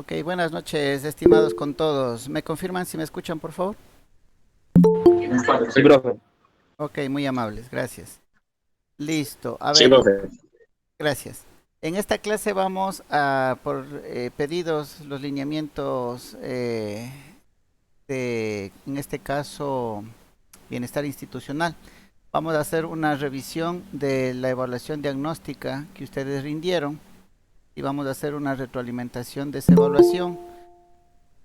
Ok, buenas noches, estimados con todos. ¿Me confirman si me escuchan, por favor? Sí, profe. Ok, muy amables, gracias. Listo, a Sí, ver, profe. gracias. En esta clase vamos a, por pedidos, los lineamientos en este caso, bienestar institucional. Vamos a hacer una revisión de la evaluación diagnóstica que ustedes rindieron y vamos a hacer una retroalimentación de esa evaluación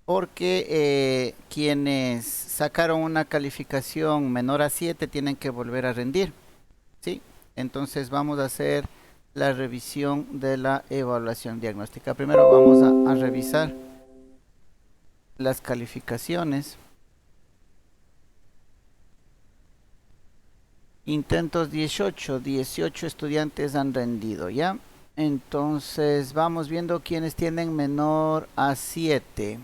porque quienes sacaron una calificación menor a 7 tienen que volver a rendir, ¿sí? Entonces vamos a hacer la revisión de la evaluación diagnóstica. Primero vamos a revisar las calificaciones. Intentos 18 estudiantes han rendido, ¿ya? Entonces vamos viendo quienes tienen menor a 7.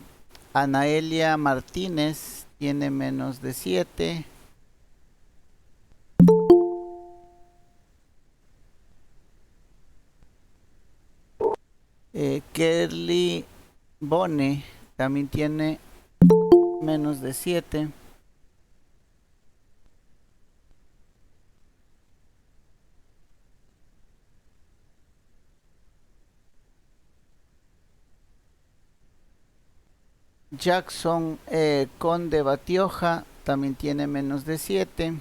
Anaelia Martínez tiene menos de 7. Kerly Bone también tiene menos de 7. Jackson Conde Batioja también tiene menos de 7.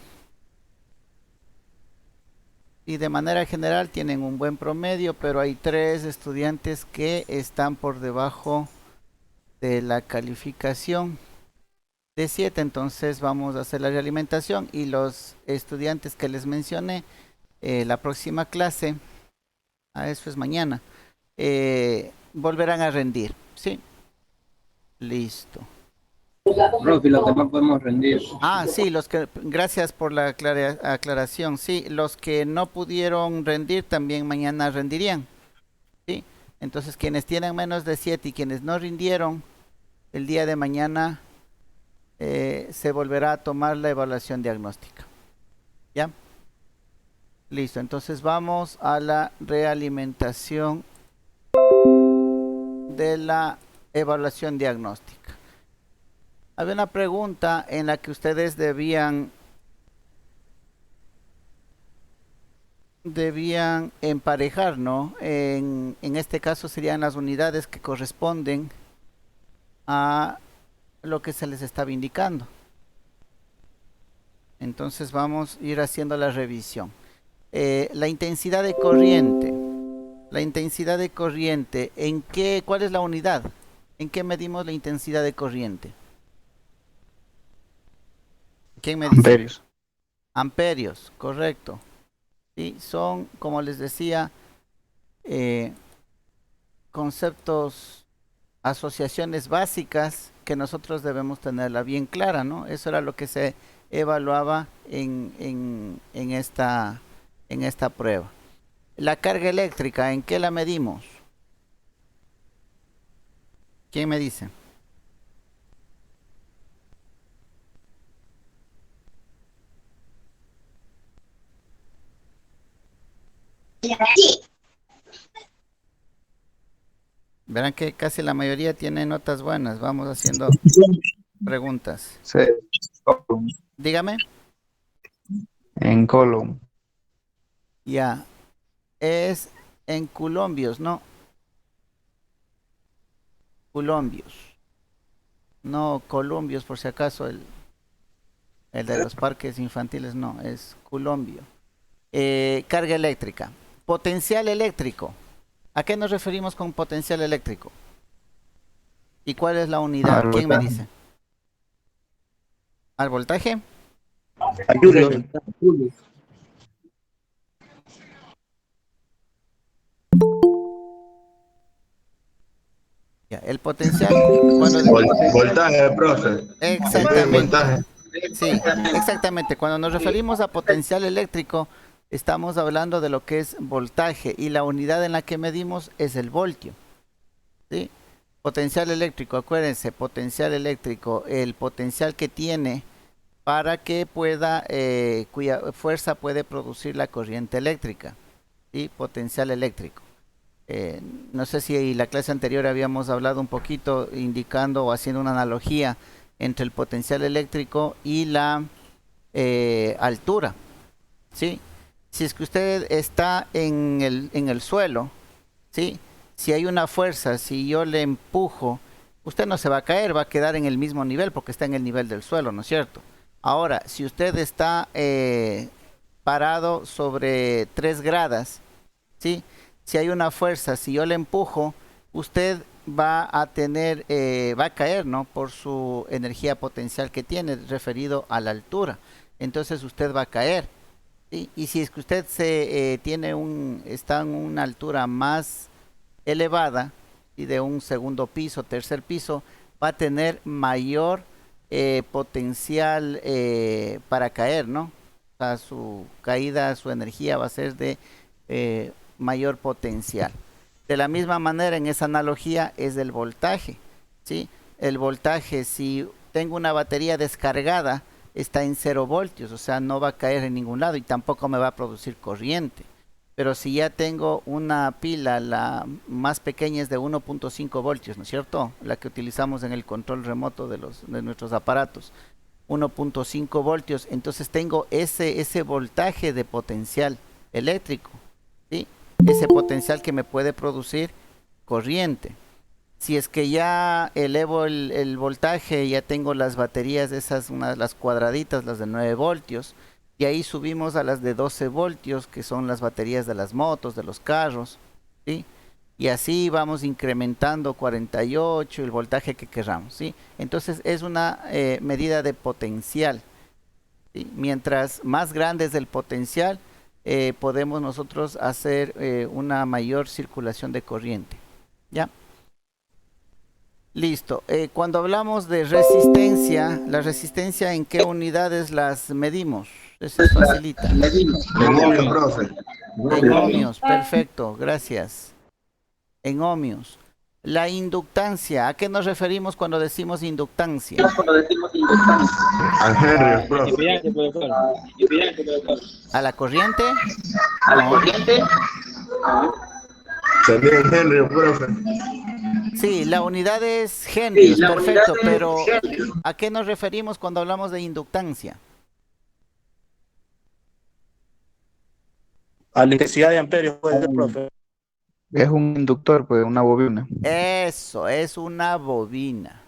Y de manera general tienen un buen promedio, pero hay 3 estudiantes que están por debajo de la calificación de 7. Entonces vamos a hacer la realimentación y los estudiantes que les mencioné, la próxima clase, a eso es mañana, volverán a rendir. Sí, listo. Profe, los demás podemos rendir. Ah, sí, gracias por la aclaración. Sí, los que no pudieron rendir también mañana rendirían. Sí, entonces quienes tienen menos de 7 y quienes no rindieron, el día de mañana se volverá a tomar la evaluación diagnóstica. ¿Ya? Listo, entonces vamos a la realimentación de la evaluación diagnóstica. Había una pregunta en la que ustedes debían emparejar, ¿no? En este caso serían las unidades que corresponden a lo que se les estaba indicando. Entonces vamos a ir haciendo la revisión. La intensidad de corriente. La intensidad de corriente, ¿cuál es la unidad? ¿En qué medimos la intensidad de corriente? ¿Quién me dice? Amperios. Amperios, correcto. Sí, son, como les decía, eh, conceptos, asociaciones básicas que nosotros debemos tenerla bien clara, ¿no? Eso era lo que se evaluaba en esta prueba. La carga eléctrica, ¿en qué la medimos? ¿Quién me dice? Verán que casi la mayoría tiene notas buenas. Vamos haciendo preguntas. Sí. Column. Dígame. En column. Ya. Es en culombios, ¿no? Culombios. No columbios, por si acaso, el de los parques infantiles, no, es culombio. Carga eléctrica. Potencial eléctrico. ¿A qué nos referimos con potencial eléctrico? ¿Y cuál es la unidad? Al ¿Quién me voltaje. dice? ¿Al voltaje? Julios. Ya, el potencial, cuando... Voltaje, profe. Exactamente. Voltaje. Sí, exactamente. Cuando nos referimos a potencial eléctrico, estamos hablando de lo que es voltaje y la unidad en la que medimos es el voltio. ¿Sí? Potencial eléctrico, acuérdense, potencial eléctrico, el potencial que tiene para que pueda, cuya fuerza puede producir la corriente eléctrica. ¿Sí? Potencial eléctrico. No sé si en la clase anterior habíamos hablado un poquito indicando o haciendo una analogía entre el potencial eléctrico y la altura, ¿sí? Si es que usted está en el suelo, ¿sí? Si hay una fuerza, si yo le empujo, usted no se va a caer, va a quedar en el mismo nivel porque está en el nivel del suelo, ¿no es cierto? Ahora, si usted está parado sobre 3 gradas, ¿sí? Si hay una fuerza, si yo le empujo, usted va a tener, va a caer, ¿no? Por su energía potencial que tiene referido a la altura. Entonces usted va a caer. ¿Sí? Y si es que usted está en una altura más elevada y de un segundo piso, tercer piso, va a tener mayor potencial para caer, ¿no? O sea, su caída, su energía va a ser de mayor potencial. De la misma manera, en esa analogía es el voltaje, ¿sí? El voltaje, si tengo una batería descargada, está en 0 voltios, o sea, no va a caer en ningún lado y tampoco me va a producir corriente. Pero si ya tengo una pila, la más pequeña es de 1.5 voltios, ¿no es cierto? La que utilizamos en el control remoto de nuestros aparatos. 1.5 voltios, entonces tengo ese voltaje de potencial eléctrico, ¿sí? Ese potencial que me puede producir corriente. Si es que ya elevo el voltaje, ya tengo las baterías, esas, las cuadraditas, las de 9 voltios, y ahí subimos a las de 12 voltios, que son las baterías de las motos, de los carros, ¿sí? Y así vamos incrementando 48, el voltaje que queramos, ¿sí? Entonces es una medida de potencial, ¿sí? Mientras más grande es el potencial, podemos nosotros hacer una mayor circulación de corriente, ¿ya? Listo. Cuando hablamos de resistencia, ¿la resistencia en qué unidades las medimos? Eso es facilita. En ohmios, profe. En ohmios, perfecto, gracias. En ohmios. La inductancia, ¿a qué nos referimos cuando decimos inductancia? Al Henry, profe. Impedancia, profesor. Impedancia, profesor. ¿A la corriente? A la No. corriente. Sería el Henry, profe. Sí, la unidad es Sí, Henry, la unidad perfecto, es pero Henry. ¿a qué nos referimos cuando hablamos de inductancia? A la intensidad de amperios puede ser, profe. Es un inductor, pues, una bobina. Eso, es una bobina.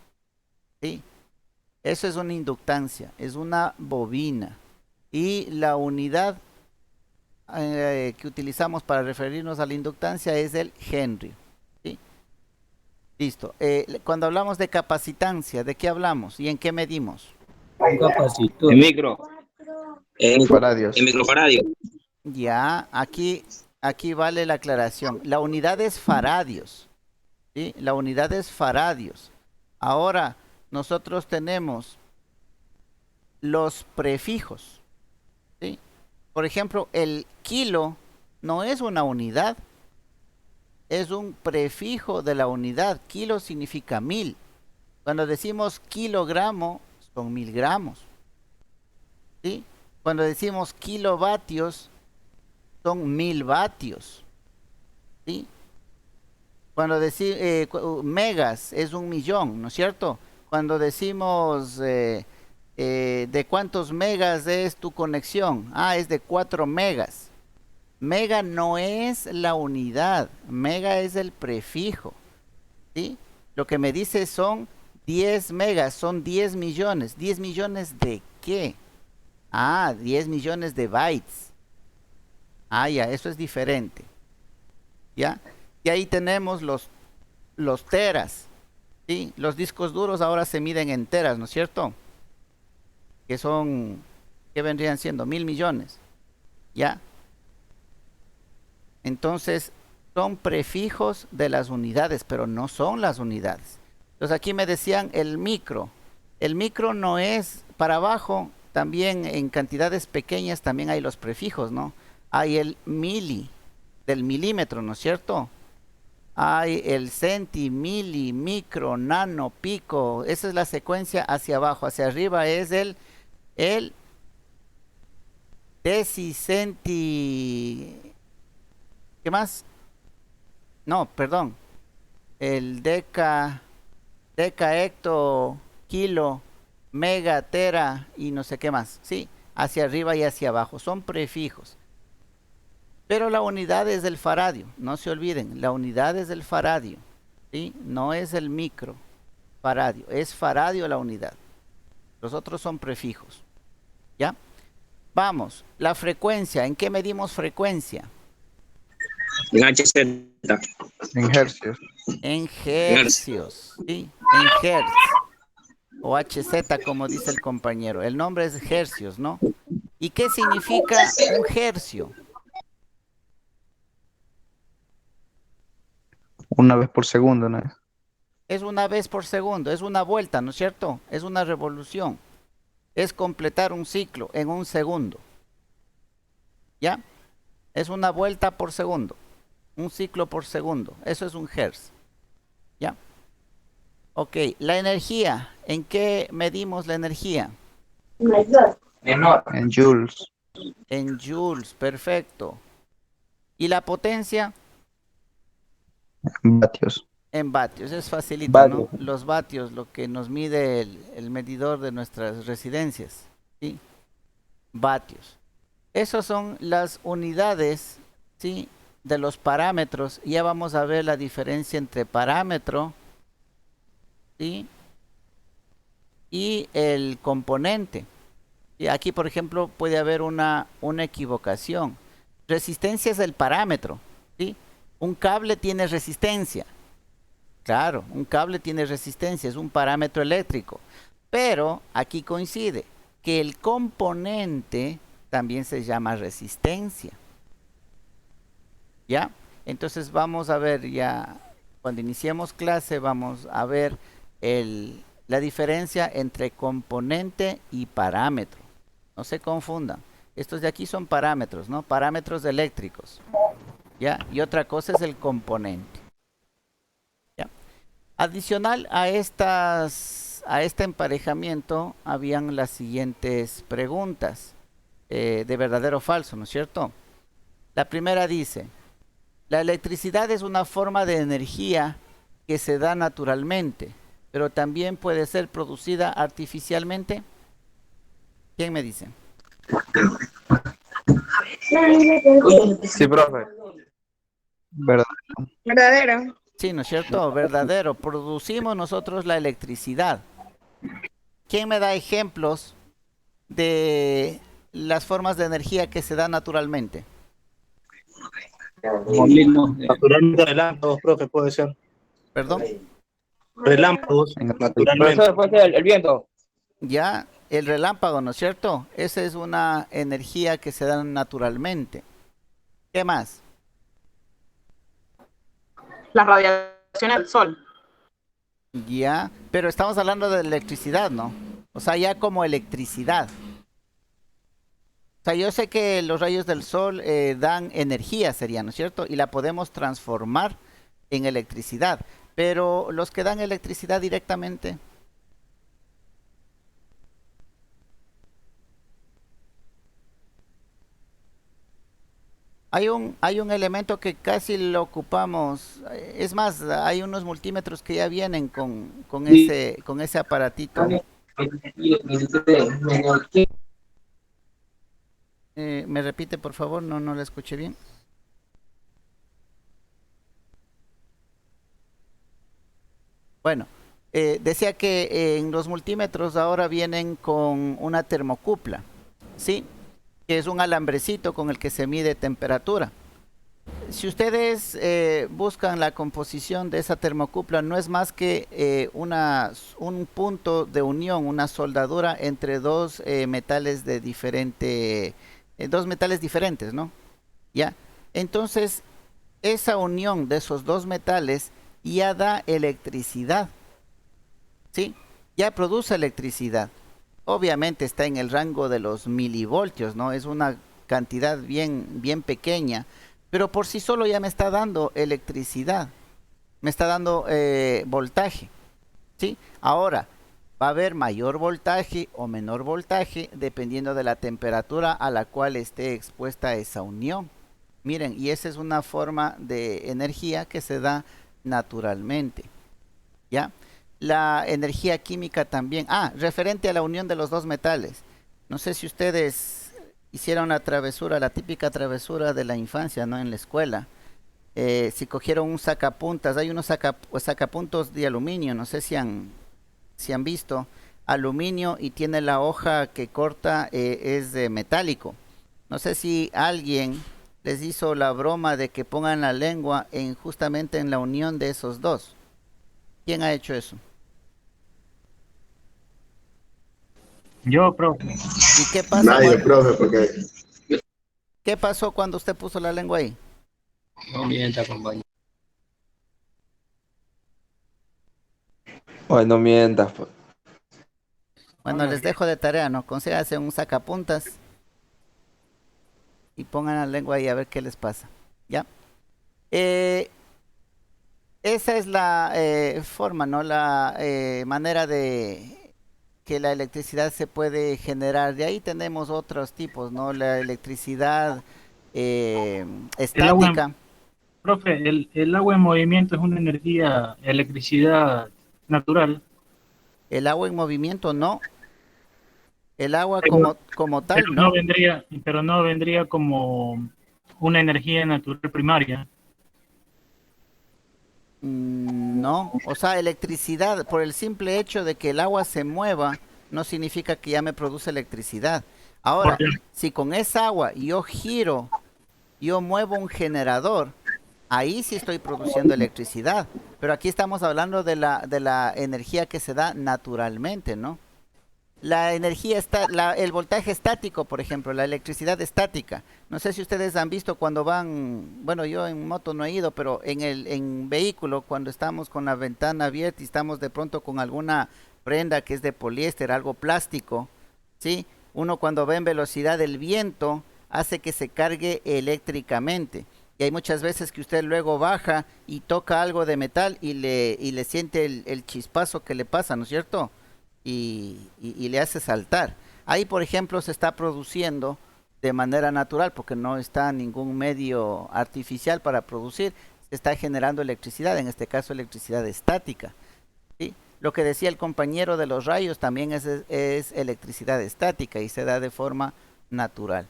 ¿Sí? Eso es una inductancia, es una bobina. Y la unidad que utilizamos para referirnos a la inductancia es el Henry. ¿Sí? Listo. Cuando hablamos de capacitancia, ¿de qué hablamos y en qué medimos? Un capacitor. En micro. Faradios. En microfaradio. Ya, aquí vale la aclaración. La unidad es faradios. ¿Sí? La unidad es faradios. Ahora, nosotros tenemos los prefijos. ¿Sí? Por ejemplo, el kilo no es una unidad, es un prefijo de la unidad. Kilo significa 1000. Cuando decimos kilogramo, son 1000 gramos. ¿Sí? Cuando decimos kilovatios, son 1000 vatios. ¿Sí? Cuando decimos megas, es 1.000.000, ¿no es cierto? Cuando decimos de cuántos megas es tu conexión, es de 4 megas. Mega no es la unidad, mega es el prefijo, ¿sí? Lo que me dice son 10 megas, son 10 millones. ¿10 millones de qué? 10 millones de bytes. Ya, eso es diferente. ¿Ya? Y ahí tenemos los teras, ¿sí? Los discos duros ahora se miden en teras, ¿no es cierto? ¿Qué vendrían siendo? 1.000 millones. ¿Ya? Entonces, son prefijos de las unidades, pero no son las unidades. Entonces aquí me decían el micro. El micro no es para abajo, también en cantidades pequeñas también hay los prefijos, ¿no? Hay el mili, del milímetro, ¿no es cierto? Hay el centi, mili, micro, nano, pico. Esa es la secuencia hacia abajo. Hacia arriba es el deci, centi. ¿Qué más? No, perdón. El deca, hecto, kilo, mega, tera y no sé qué más. Sí, hacia arriba y hacia abajo. Son prefijos. Pero la unidad es del faradio. No se olviden, la unidad es del faradio. ¿Sí? No es el micro faradio. Es faradio la unidad. Los otros son prefijos. ¿Ya? Vamos, la frecuencia. ¿En qué medimos frecuencia? En HZ. En hercios. En hercios. ¿Sí? En hertz. O HZ, como dice el compañero. El nombre es hercios, ¿no? ¿Y qué significa un hercio? Una vez por segundo, ¿no? Es una vez por segundo, es una vuelta, ¿no es cierto? Es una revolución. Es completar un ciclo en un segundo. ¿Ya? Es una vuelta por segundo. Un ciclo por segundo. Eso es un hertz. ¿Ya? Ok, la energía. ¿En qué medimos la energía? Menor. En joules. En joules, perfecto. ¿Y la potencia? Vatios. En vatios, es facilito, Vatios. ¿no? Los vatios, lo que nos mide el medidor de nuestras residencias. ¿Sí? Vatios. Esas son las unidades, ¿sí? De los parámetros. Ya vamos a ver la diferencia entre parámetro, ¿sí? Y el componente. Y aquí, por ejemplo, puede haber una equivocación. Resistencia es el parámetro, ¿sí? Un cable tiene resistencia. Claro, un cable tiene resistencia, es un parámetro eléctrico. Pero aquí coincide que el componente también se llama resistencia. ¿Ya? Entonces vamos a ver ya, cuando iniciemos clase, vamos a ver la diferencia entre componente y parámetro. No se confundan. Estos de aquí son parámetros, ¿no? Parámetros eléctricos. ¿Ya? Y otra cosa es el componente. ¿Ya? Adicional a este emparejamiento, habían las siguientes preguntas de verdadero o falso, ¿no es cierto? La primera dice, la electricidad es una forma de energía que se da naturalmente, pero también puede ser producida artificialmente. ¿Quién me dice? Sí, profe. Verdad. Verdadero. Sí, ¿no es cierto? Verdadero. Producimos nosotros la electricidad. ¿Quién me da ejemplos de las formas de energía que se dan naturalmente? Naturalmente relámpagos, profe, puede ser. ¿Perdón? Relámpagos, naturalmente. Profesor, puede ser el viento. Ya, el relámpago, ¿no es cierto? Esa es una energía que se da naturalmente. ¿Qué más? Las radiaciones del sol. Ya, pero estamos hablando de electricidad, ¿no? O sea, ya como electricidad. O sea, yo sé que los rayos del sol dan energía, sería, ¿no es cierto? Y la podemos transformar en electricidad. Pero los que dan electricidad directamente... Hay un elemento que casi lo ocupamos. Es más, hay unos multímetros que ya vienen con ese aparatito. ¿Me repite, por favor? No lo escuché bien. Bueno, decía que en los multímetros ahora vienen con una termocupla, ¿sí? Que es un alambrecito con el que se mide temperatura. Si ustedes buscan la composición de esa termocupla, no es más que un punto de unión, una soldadura entre dos metales diferentes, ¿no? ¿Ya? Entonces, esa unión de esos dos metales ya da electricidad, ¿sí? Ya produce electricidad. Obviamente está en el rango de los milivoltios, ¿no? Es una cantidad bien pequeña, pero por sí solo ya me está dando electricidad, me está dando voltaje, ¿sí? Ahora, va a haber mayor voltaje o menor voltaje dependiendo de la temperatura a la cual esté expuesta esa unión, Miren, y esa es una forma de energía que se da naturalmente, ¿ya? La energía química también. Ah, referente a la unión de los dos metales. No sé si ustedes hicieron la travesura, la típica travesura de la infancia, ¿no? En la escuela. Si cogieron un sacapuntas, hay unos sacapuntos de aluminio, no sé si han visto, aluminio y tiene la hoja que corta, es de metálico. No sé si alguien les hizo la broma de que pongan la lengua en justamente en la unión de esos dos. ¿Quién ha hecho eso? Yo, profe. ¿Y qué pasa Nadie, cuando, profe, porque qué pasó cuando usted puso la lengua ahí? No mienta, compañero. Ay, no mientas, pues. Bueno, les dejo de tarea, ¿no? Consíganse un sacapuntas y pongan la lengua ahí a ver qué les pasa. ¿Ya? Eh, Esa es la forma, ¿no? La manera de que la electricidad se puede generar. De ahí tenemos otros tipos, ¿no? La electricidad eh, El agua, estática. profe, el agua en movimiento es una energía, electricidad natural, El agua en movimiento, no. El agua pero, como tal, no. pero no vendría como una energía natural primaria. No, o sea, electricidad, por el simple hecho de que el agua se mueva, no significa que ya me produce electricidad. Ahora, Porque, si con esa agua yo giro, yo muevo un generador, ahí sí estoy produciendo electricidad. Pero aquí estamos hablando de la energía que se da naturalmente, ¿no? La energía está, el voltaje estático, por ejemplo, la electricidad estática. No sé si ustedes han visto cuando van, bueno, yo en moto no he ido, pero en vehículo, cuando estamos con la ventana abierta y estamos de pronto con alguna prenda que es de poliéster, algo plástico, ¿sí? Uno cuando ve en velocidad el viento hace que se cargue eléctricamente. Y hay muchas veces que usted luego baja y toca algo de metal y le siente el chispazo que le pasa, ¿no es cierto? Y le hace saltar. Ahí, por ejemplo, se está produciendo de manera natural, porque no está ningún medio artificial para producir, se está generando electricidad, en este caso electricidad estática. ¿Sí? Lo que decía el compañero de los rayos también es electricidad estática y se da de forma natural.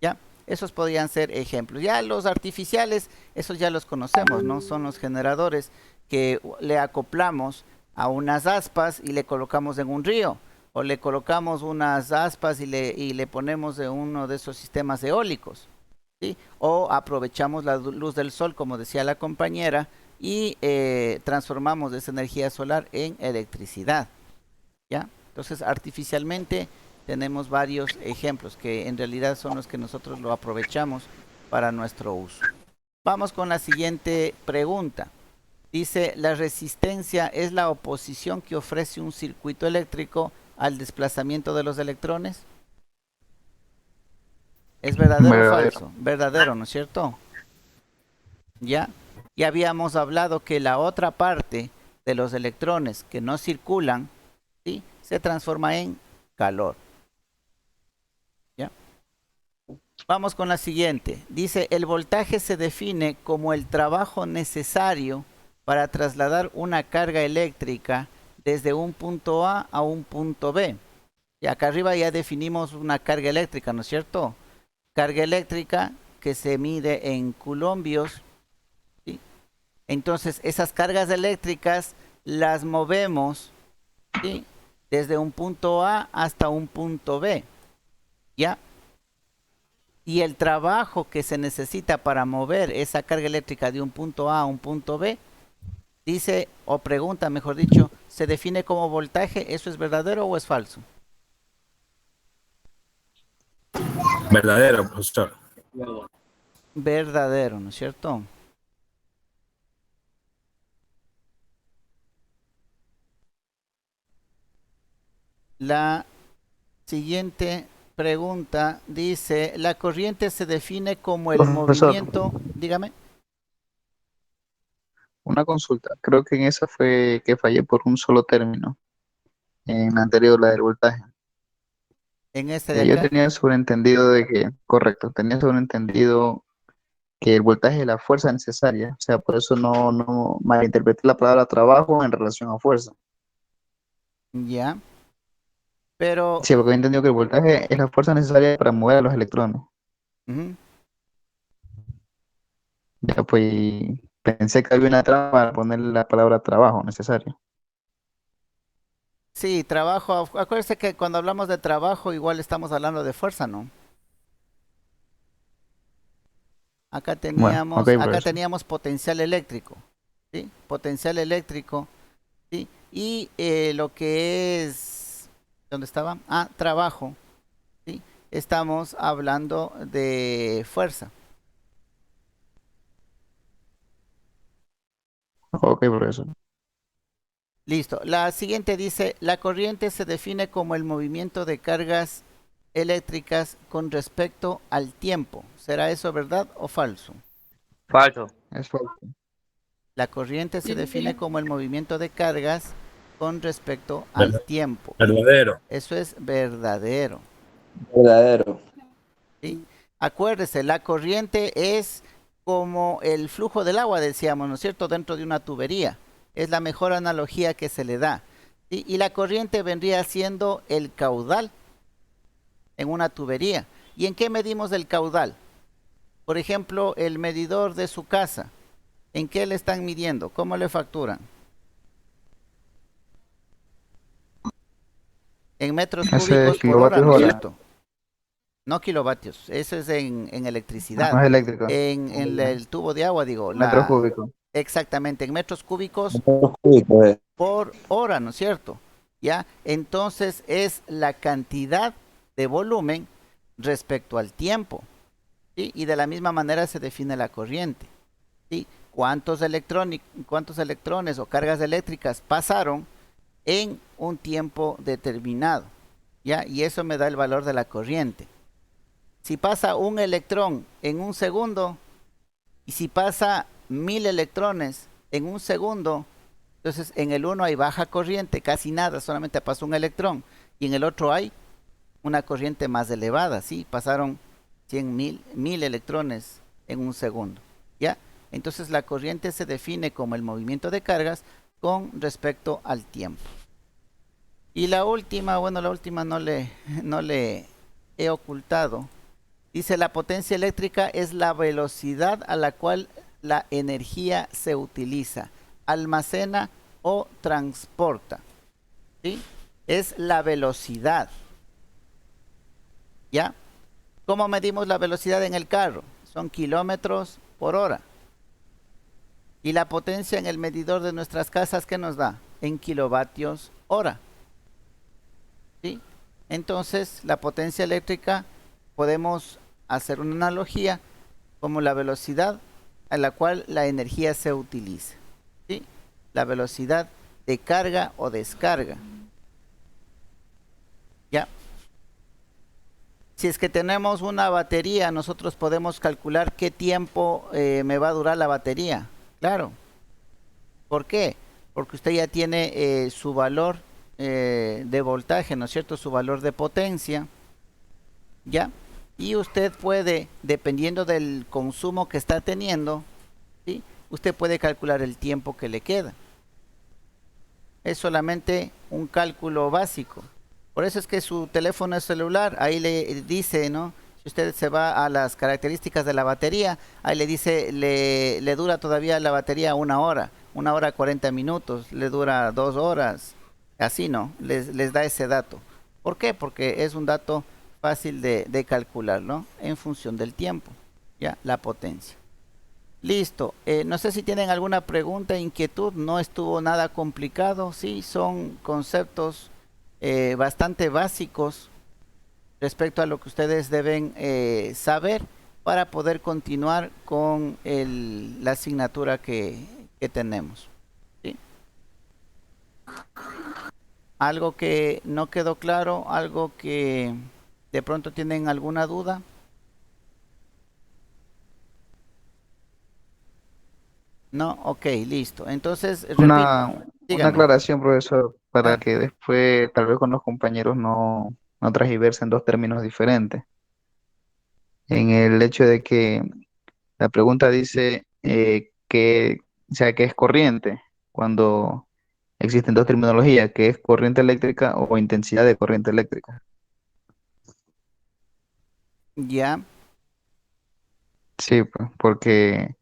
¿Ya? Esos podrían ser ejemplos. Ya los artificiales, esos ya los conocemos, ¿no? Son los generadores que le acoplamos a unas aspas y le colocamos en un río. O le colocamos unas aspas y le ponemos de uno de esos sistemas eólicos. ¿Sí? O aprovechamos la luz del sol, como decía la compañera, y transformamos esa energía solar en electricidad. ¿Ya? Entonces, artificialmente tenemos varios ejemplos que en realidad son los que nosotros lo aprovechamos para nuestro uso. Vamos con la siguiente pregunta. Dice, ¿la resistencia es la oposición que ofrece un circuito eléctrico al desplazamiento de los electrones? ¿Es verdadero o falso? Verdadero, ¿no es cierto? Ya, ya habíamos hablado que la otra parte de los electrones que no circulan, ¿sí? Se transforma en calor. ¿Ya? Vamos con la siguiente. Dice, el voltaje se define como el trabajo necesario para trasladar una carga eléctrica desde un punto A un punto B. Y acá arriba ya definimos una carga eléctrica, ¿no es cierto? Carga eléctrica que se mide en coulombios. ¿Sí? Entonces, esas cargas eléctricas las movemos, ¿sí? Desde un punto A hasta un punto B. ¿Ya? Y el trabajo que se necesita para mover esa carga eléctrica de un punto A un punto B, dice, o pregunta, mejor dicho, se define como voltaje. ¿Eso es verdadero o es falso? Verdadero, profesor. Verdadero, ¿no es cierto? La siguiente pregunta dice, la corriente se define como el Profesor, movimiento, dígame, una consulta. Creo que en esa fue que fallé por un solo término. En la anterior, la del voltaje. en este de Yo acá. tenía sobreentendido de que, correcto, tenía sobreentendido que el voltaje es la fuerza necesaria. O sea, por eso no malinterpreté la palabra trabajo en relación a fuerza. Ya, pero Sí, porque he entendido que el voltaje es la fuerza necesaria para mover a los electrones. ujú, Ya, pues pensé que había una trama para ponerle la palabra trabajo necesario. sí, trabajo. Acuérdese que cuando hablamos de trabajo, igual estamos hablando de fuerza, ¿no? Bueno, ok, Acá profesor. teníamos potencial eléctrico, ¿sí? Potencial eléctrico, ¿sí? Y lo que es, ¿dónde estaba? Ah, trabajo, ¿sí? Estamos hablando de fuerza. Ok, profesor. Listo. La siguiente dice, la corriente se define como el movimiento de cargas eléctricas con respecto al tiempo. ¿Será eso verdad o falso? Falso. Es falso. La corriente se define como el movimiento de cargas con respecto al tiempo. Verdadero. Eso es verdadero. Verdadero. ¿Sí? Acuérdese, la corriente es como el flujo del agua, decíamos, ¿no es cierto?, dentro de una tubería. Es la mejor analogía que se le da. ¿Sí? Y la corriente vendría siendo el caudal en una tubería. ¿Y en qué medimos el caudal? Por ejemplo, el medidor de su casa. ¿En qué le están midiendo? ¿Cómo le facturan? En metros Ese es cúbicos por hora, kilovatios ¿no es hora. cierto? No kilovatios, eso es en Ah, electricidad. no es eléctrico. El tubo de agua, digo, Metros cúbicos. exactamente, en metros cúbicos Cúbico. por hora, ¿no es cierto? ¿Ya? Entonces es la cantidad de volumen respecto al tiempo, ¿sí? Y de la misma manera se define la corriente, ¿sí? Cuántos electrones o cargas eléctricas pasaron en un tiempo determinado, ¿ya? Y eso me da el valor de la corriente. Si pasa un electrón en un segundo y si pasa 1000 electrones en un segundo, entonces en el uno hay baja corriente, casi nada, solamente pasó un electrón. Y en el otro hay una corriente más elevada, ¿sí? Pasaron 100.000 electrones en un segundo, ¿ya? Entonces la corriente se define como el movimiento de cargas con respecto al tiempo. Y la última, bueno, la última no le he ocultado. Dice, la potencia eléctrica es la velocidad a la cual la energía se utiliza, almacena o transporta. ¿Sí? Es la velocidad. ¿Ya? ¿Cómo medimos la velocidad en el carro? Son kilómetros por hora. Y la potencia en el medidor de nuestras casas, ¿qué nos da? En kilovatios hora. ¿Sí? Entonces, la potencia eléctrica podemos hacer una analogía como la velocidad a la cual la energía se utiliza, ¿sí? La velocidad de carga o descarga. ¿Ya? Si es que tenemos una batería, nosotros podemos calcular qué tiempo me va a durar la batería. Claro. ¿Por qué? Porque usted ya tiene su valor de voltaje, ¿no es cierto? Su valor de potencia. ¿Ya? Y usted puede, dependiendo del consumo que está teniendo, ¿sí? Usted puede calcular el tiempo que le queda. Es solamente un cálculo básico. Por eso es que su teléfono celular, ahí le dice, ¿no? Si usted se va a las características de la batería, ahí le dice, le dura todavía la batería 1 hora 40 minutos, le dura 2 horas, así, ¿no? Les da ese dato. ¿Por qué? Porque es un dato fácil de calcular, ¿no? En función del tiempo, ya, la potencia. Listo. No sé si tienen alguna pregunta, inquietud. No estuvo nada complicado. Sí, son conceptos bastante básicos respecto a lo que ustedes deben saber para poder continuar con la asignatura que tenemos. ¿Sí? Algo que no quedó claro, algo que de pronto tienen alguna duda. No, ok, listo. Entonces, repito, Una dígame. aclaración, profesor, para Ah, que después, tal vez con los compañeros no transgiversen dos términos diferentes. En el hecho de que La pregunta dice o sea, ¿qué es corriente? Cuando existen dos terminologías, ¿qué es corriente eléctrica o intensidad de corriente eléctrica? Ya, Sí, pues, porque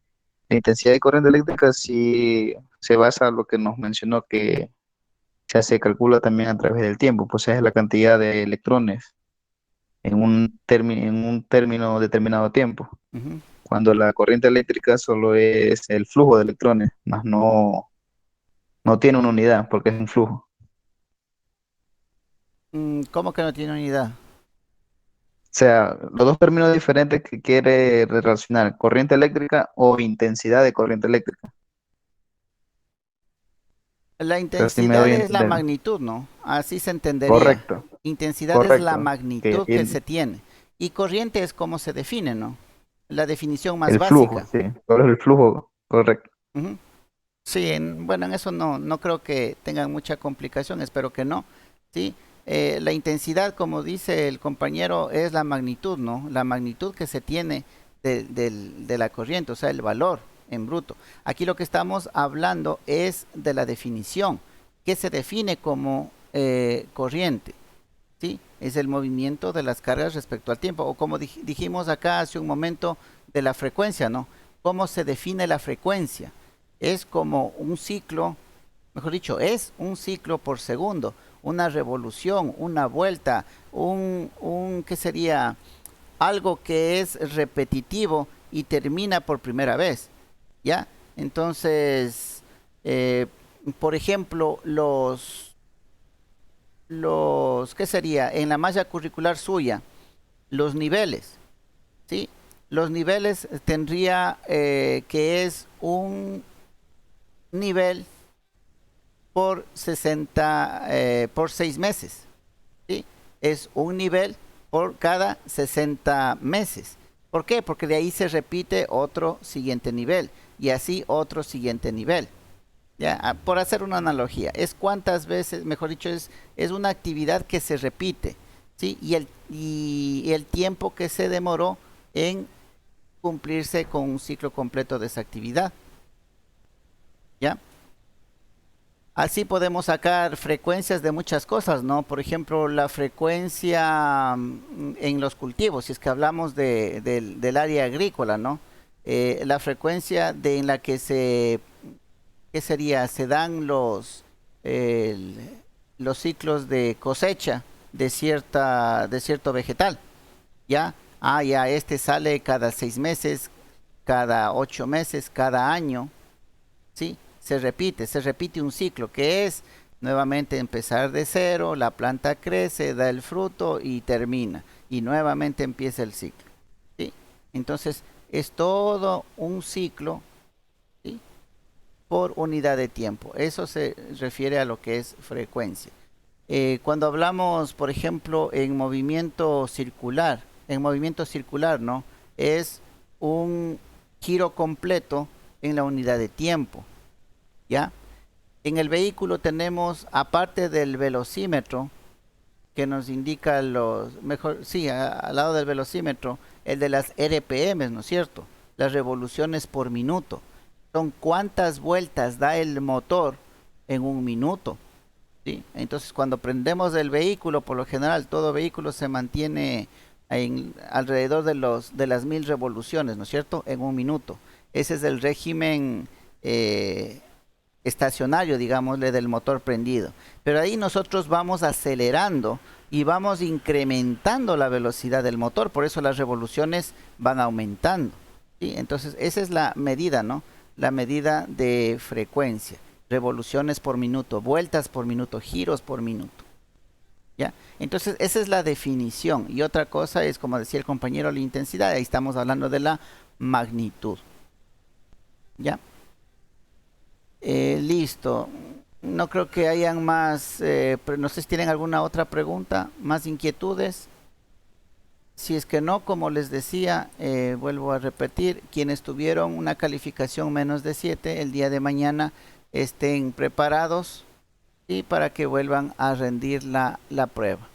la intensidad de corriente eléctrica sí se basa en lo que nos mencionó que se calcula también a través del tiempo, pues es la cantidad de electrones en un término determinado tiempo. ujú. Cuando la corriente eléctrica solo es el flujo de electrones, más no tiene una unidad porque es un flujo. ¿Cómo que no tiene unidad? O sea, los dos términos diferentes que quiere relacionar, corriente eléctrica o intensidad de corriente eléctrica. La O sea, si me intensidad doy a es la entender. magnitud, ¿no? Así se entendería. Correcto, Intensidad es la correcto. Que magnitud que tiene se tiene. Y corriente es como se define, ¿no? La definición más el flujo, básica. sí. ¿Cuál es el flujo? Correcto. Ujú. Sí, bueno, en eso no creo que tengan mucha complicación, espero que no. Sí, la intensidad, como dice el compañero, es la magnitud, ¿no? La magnitud que se tiene de la corriente, o sea, el valor en bruto. Aquí lo que estamos hablando es de la definición, que se define como corriente. ¿Sí? Es el movimiento de las cargas respecto al tiempo, o como dijimos acá hace un momento, de la frecuencia, ¿no? ¿Cómo se define la frecuencia? Es como un ciclo, mejor dicho, es un ciclo por segundo, una revolución, una vuelta, ¿qué sería? Algo que es repetitivo y termina por primera vez, ¿ya? Entonces, eh, por ejemplo, ¿qué sería? En la malla curricular suya, los niveles, ¿sí? Los niveles tendría que es un nivel por 60, por 6 meses, ¿sí? Es un nivel por cada 60 meses. ¿Por qué? Porque de ahí se repite otro siguiente nivel y así otro siguiente nivel. Ya, por hacer una analogía, es cuántas veces, mejor dicho, es una actividad que se repite, ¿sí? Y el tiempo que se demoró en cumplirse con un ciclo completo de esa actividad, ¿ya? Así podemos sacar frecuencias de muchas cosas, ¿no? Por ejemplo, la frecuencia en los cultivos, si es que hablamos del área agrícola, ¿no? La frecuencia en la que ¿qué sería? Se dan el- los ciclos de cosecha de cierto vegetal, ¿ya? Ya, este sale cada 6 meses, cada 8 meses, cada año, ¿sí? Se repite un ciclo que es nuevamente empezar de cero, la planta crece, da el fruto y termina, y nuevamente empieza el ciclo, ¿sí? Entonces, es todo un ciclo, ¿sí? Por unidad de tiempo. Eso se refiere a lo que es frecuencia. Cuando hablamos, por ejemplo, en movimiento circular, ¿no? Es un giro completo en la unidad de tiempo, ¿ya? En el vehículo tenemos, aparte del velocímetro, que nos indica mejor, sí, al lado del velocímetro, el de las RPM, ¿no es cierto? Las revoluciones por minuto. Son cuántas vueltas da el motor en un minuto, ¿sí? Entonces, cuando prendemos el vehículo, por lo general, todo vehículo se mantiene alrededor de las 1000 revoluciones, ¿no es cierto? En un minuto. Ese es el régimen estacionario, digámosle, del motor prendido. Pero ahí nosotros vamos acelerando y vamos incrementando la velocidad del motor, por eso las revoluciones van aumentando, ¿sí? Entonces, esa es la medida, ¿no? La medida de frecuencia, revoluciones por minuto, vueltas por minuto, giros por minuto, ¿ya? Entonces, esa es la definición. Y otra cosa es, como decía el compañero, la intensidad. Ahí estamos hablando de la magnitud, ¿ya? Listo. No creo que hayan más, pero no sé si tienen alguna otra pregunta, más inquietudes. Si es que no, como les decía, vuelvo a repetir, quienes tuvieron una calificación menos de 7 el día de mañana estén preparados y para que vuelvan a rendir la prueba.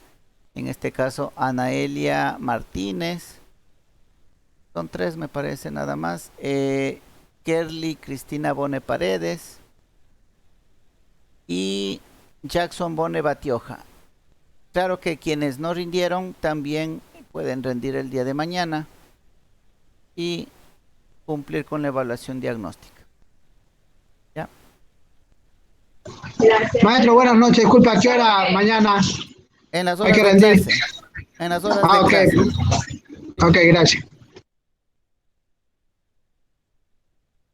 En este caso, Anaelia Martínez, Son 3 me parece nada más. Kerly Cristina Bone Paredes y Jackson Bone Batioja. Claro que quienes no rindieron también pueden rendir el día de mañana y cumplir con la evaluación diagnóstica. ¿Ya? Maestro, buenas noches. Disculpa, ¿a qué hora mañana En las hay horas que de rendir? clase. En las horas Ah, de ok. clase. Ok, gracias.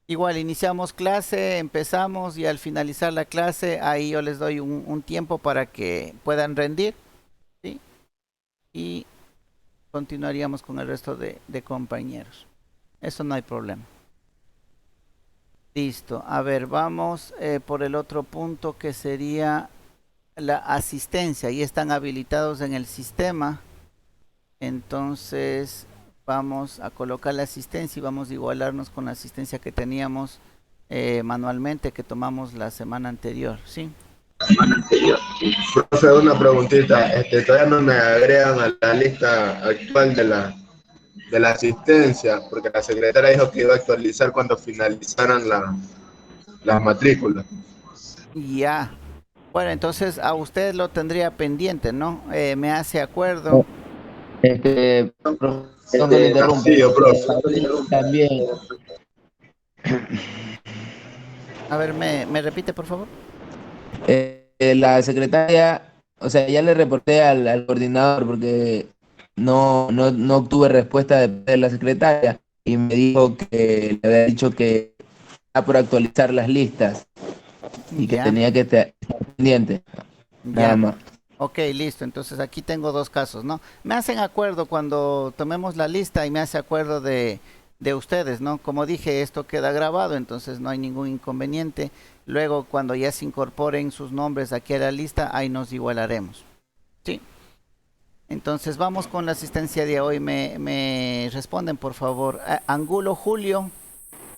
Igual iniciamos clase, empezamos y al finalizar la clase ahí yo les doy un tiempo para que puedan rendir, ¿sí? Y continuaríamos con el resto de compañeros. Eso no hay problema. Listo. A ver, vamos por el otro punto que sería la asistencia. Ahí están habilitados en el sistema. Entonces vamos a colocar la asistencia y vamos a igualarnos con la asistencia que teníamos manualmente, que tomamos la semana anterior, ¿sí? Profe, una preguntita. Todavía no me agregan a la lista actual de la asistencia, porque la secretaria dijo que iba a actualizar cuando finalizaran las matrículas. Ya. Bueno, entonces a usted lo tendría pendiente, ¿no? Me hace acuerdo. Perdón que le interrumpa. Castillo, profe. También, A ver, ¿me repite, por favor? la secretaria, o sea, ya le reporté al coordinador porque no obtuve respuesta de la secretaria y me dijo que le había dicho que estaba por actualizar las listas y que Ya. tenía que estar pendiente. Nada Ya. más. Ok, listo. Entonces aquí tengo 2 casos, ¿no? Me hacen acuerdo cuando tomemos la lista y me hace acuerdo de ustedes, ¿no? Como dije, esto queda grabado, entonces no hay ningún inconveniente. Luego, cuando ya se incorporen sus nombres aquí a la lista, ahí nos igualaremos. Sí. Entonces vamos con la asistencia de hoy. Me responden, por favor. Angulo Julio.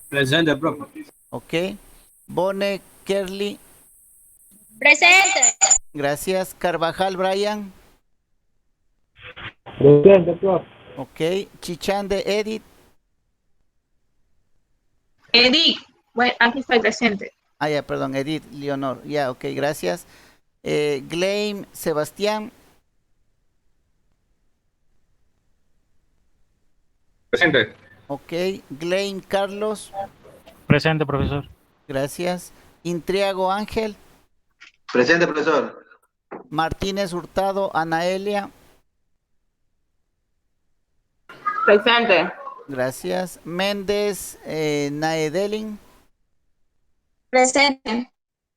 Presente, profe. Ok. Bone Kerly. Presente. Gracias. Carvajal Brian. Presente, profe. Ok. Chichande Edith. Edith. Bueno, aquí estoy presente. Ah, ya, perdón, Edith Leonor. Ya, ok, gracias. Gleim Sebastián. Presente. Ok. Gleim Carlos. Presente, profesor. Gracias. Intriago Ángel. Presente, profesor. Martínez Hurtado Anaelia. Presente. Gracias. Méndez Naedelin. Presente.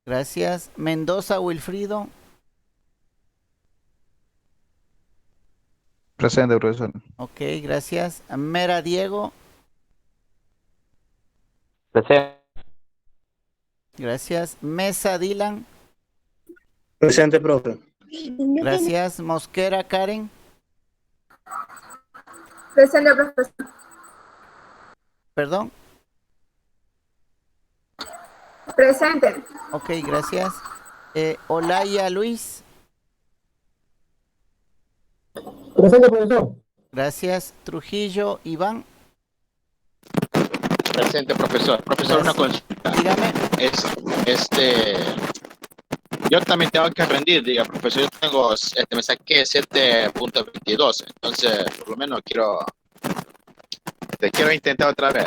Gracias. Mendoza Wilfrido. Presente, profesor. Ok, gracias. Mera Diego. Presente. Gracias. Mesa Dylan. Presente, profe. Gracias. Mosquera Karen. Presente, profesor. Perdón. Presente. Ok, gracias. Olaya Luis. Presente, profesor. Gracias. Trujillo Iván. Presente, profesor. Profesor, una consulta. Dígame. Yo también tengo que rendir, diga, profesor. Yo tengo, me saqué 7.22, entonces, por lo menos quiero intentar otra vez.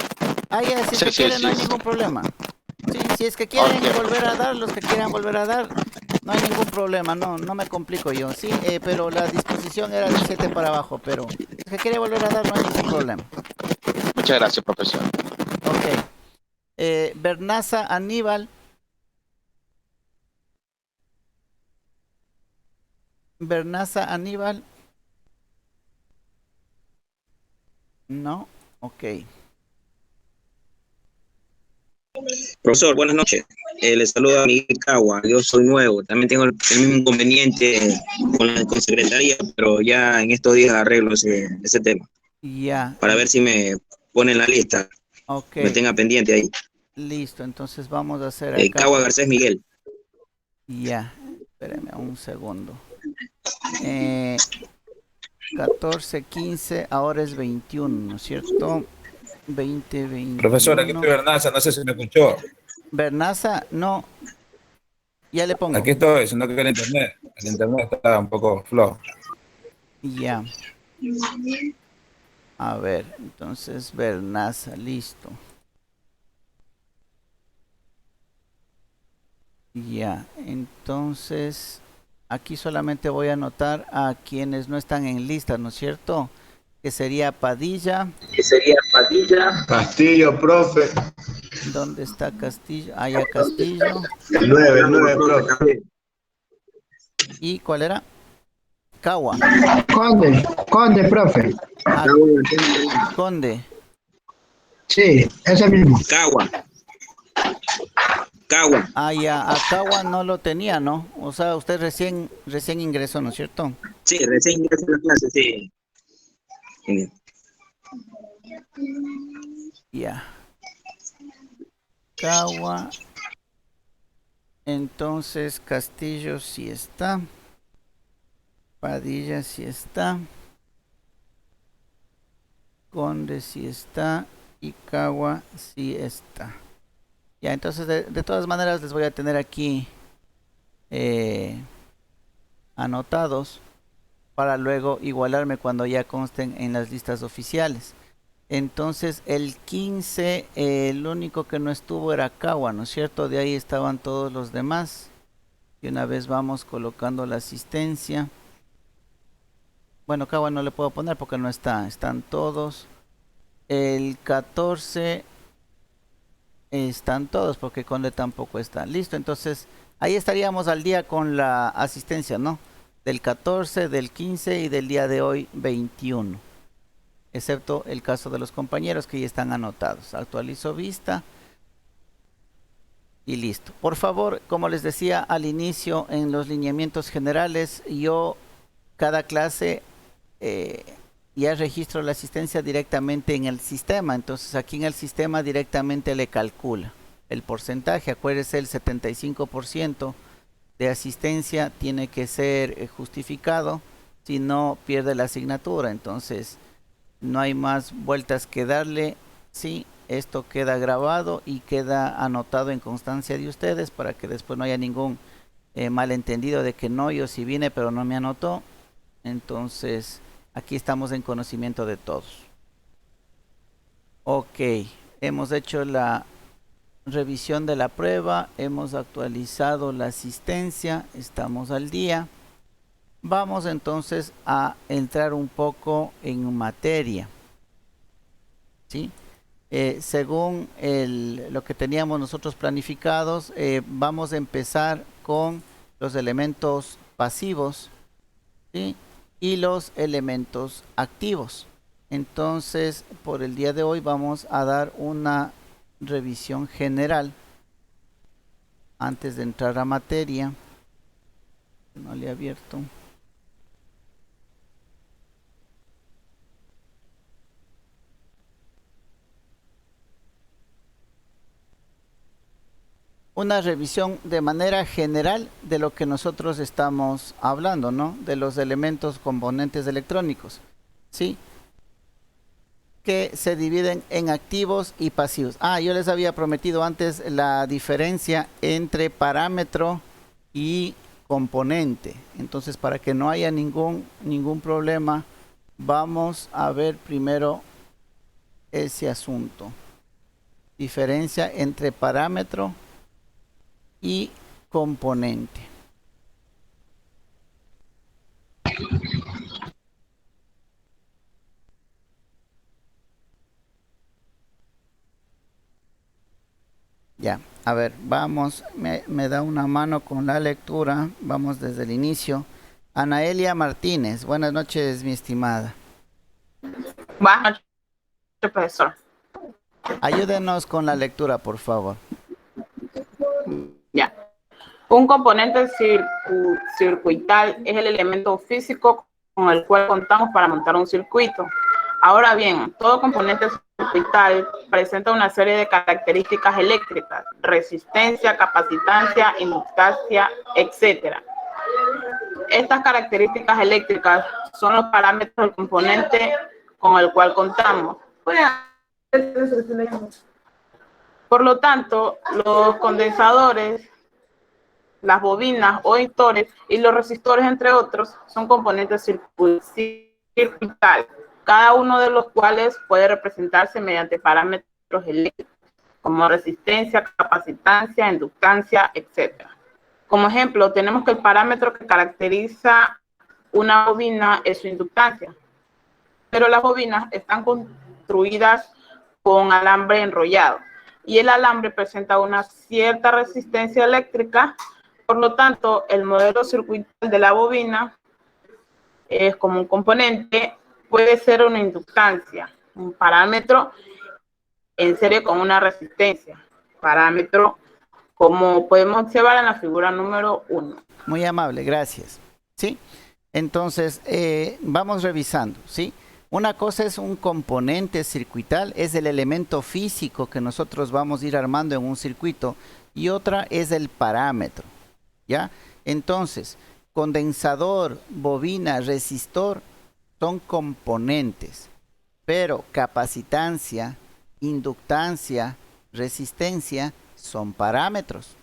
Ah, ya, si es que quieren, no hay ningún problema. Sí, si es que quieren volver a dar, los que quieran volver a dar, no hay ningún problema, no me complico yo, sí, pero la disposición era de 7 para abajo, pero si es que quiere volver a dar, no hay ningún problema. Muchas gracias, profesor. Ok. Bernaza Aníbal. Bernaza Aníbal. No, ok. Profesor, buenas noches. Les saluda a Miguel Cagua. Yo soy nuevo. También tengo el mismo inconveniente con secretaría, pero ya en estos días arreglo ese tema. Ya. Para ver si me ponen la lista. Ok. Me tenga pendiente ahí. Listo, entonces vamos a hacer acá. Cagua Garcés Miguel. Ya. Espérame un segundo. 14, 15, ahora es 21, ¿no es cierto? 20, 21. Profesor, aquí estoy Bernaza, no sé si me escuchó. Bernaza, no. Ya le pongo. Aquí estoy, sino que el internet está un poco flojo. Ya. A ver, entonces Bernaza, listo. Ya, entonces aquí solamente voy a anotar a quienes no están en lista, ¿no es cierto? Que sería Padilla. Castillo, profe. ¿Dónde está Castillo? Allá Castillo. El 9, profe. ¿Y cuál era? Cagua. Conde, profe. Ah, Conde. Sí, ese mismo. Cagua. Ah, ya, a Cagua no lo tenía, ¿no? O sea, usted recién ingresó, ¿no es cierto? Sí, recién ingresé a la clase, sí. Ya. Cagua. Entonces Castillo sí está. Padilla sí está. Conde sí está. Y Cagua sí está. Ya, entonces de todas maneras les voy a tener aquí anotados para luego igualarme cuando ya consten en las listas oficiales. Entonces el 15, el único que no estuvo era Cagua, ¿no es cierto? De ahí estaban todos los demás. Y una vez vamos colocando la asistencia. Bueno, Cagua no le puedo poner porque no está, están todos. El 14 están todos porque Conde tampoco está. Listo, entonces ahí estaríamos al día con la asistencia, ¿no? Del 14, del 15 y del día de hoy 21. Excepto el caso de los compañeros que ya están anotados. Actualizo vista. Y listo. Por favor, como les decía al inicio en los lineamientos generales, yo cada clase ya registro la asistencia directamente en el sistema. Entonces aquí en el sistema directamente le calcula el porcentaje. Acuérdese, el 75% de asistencia tiene que ser justificado, si no pierde la asignatura. Entonces no hay más vueltas que darle. Sí, esto queda grabado y queda anotado en constancia de ustedes para que después no haya ningún malentendido de que no, yo sí vine pero no me anotó. Entonces aquí estamos en conocimiento de todos. Ok, hemos hecho la revisión de la prueba, hemos actualizado la asistencia, estamos al día. Vamos entonces a entrar un poco en materia. ¿Sí? Según lo que teníamos nosotros planificados, vamos a empezar con los elementos pasivos, ¿sí? Y los elementos activos. Entonces, por el día de hoy vamos a dar una revisión general antes de entrar a materia. No le he abierto. Una revisión de manera general de lo que nosotros estamos hablando, ¿no? De los elementos componentes electrónicos, ¿sí? Que se dividen en activos y pasivos. Ah, yo les había prometido antes la diferencia entre parámetro y componente. Entonces, para que no haya ningún problema, vamos a ver primero ese asunto. Diferencia entre parámetro y componente. Ya, a ver, vamos, me da una mano con la lectura, vamos desde el inicio. Anaelia Martínez, buenas noches, mi estimada. Buenas noches, profesor. Ayúdenos con la lectura, por favor. Ya. Un componente circuital es el elemento físico con el cual contamos para montar un circuito. Ahora bien, todo componente circuital presenta una serie de características eléctricas: resistencia, capacitancia, inductancia, etc. Estas características eléctricas son los parámetros del componente con el cual contamos. Por lo tanto, los condensadores, las bobinas o inductores y los resistores, entre otros, son componentes circuitales, cada uno de los cuales puede representarse mediante parámetros eléctricos, como resistencia, capacitancia, inductancia, etc. Como ejemplo, tenemos que el parámetro que caracteriza una bobina es su inductancia, pero las bobinas están construidas con alambre enrollado y el alambre presenta una cierta resistencia eléctrica. Por lo tanto, el modelo circuital de la bobina es como un componente, puede ser una inductancia, un parámetro en serie con una resistencia, parámetro como podemos observar en la figura número 1. Muy amable, gracias. ¿Sí? Entonces, vamos revisando, ¿sí? Una cosa es un componente circuital, es el elemento físico que nosotros vamos a ir armando en un circuito, y otra es el parámetro, ¿ya? Entonces, condensador, bobina, resistor son componentes, pero capacitancia, inductancia, resistencia son parámetros.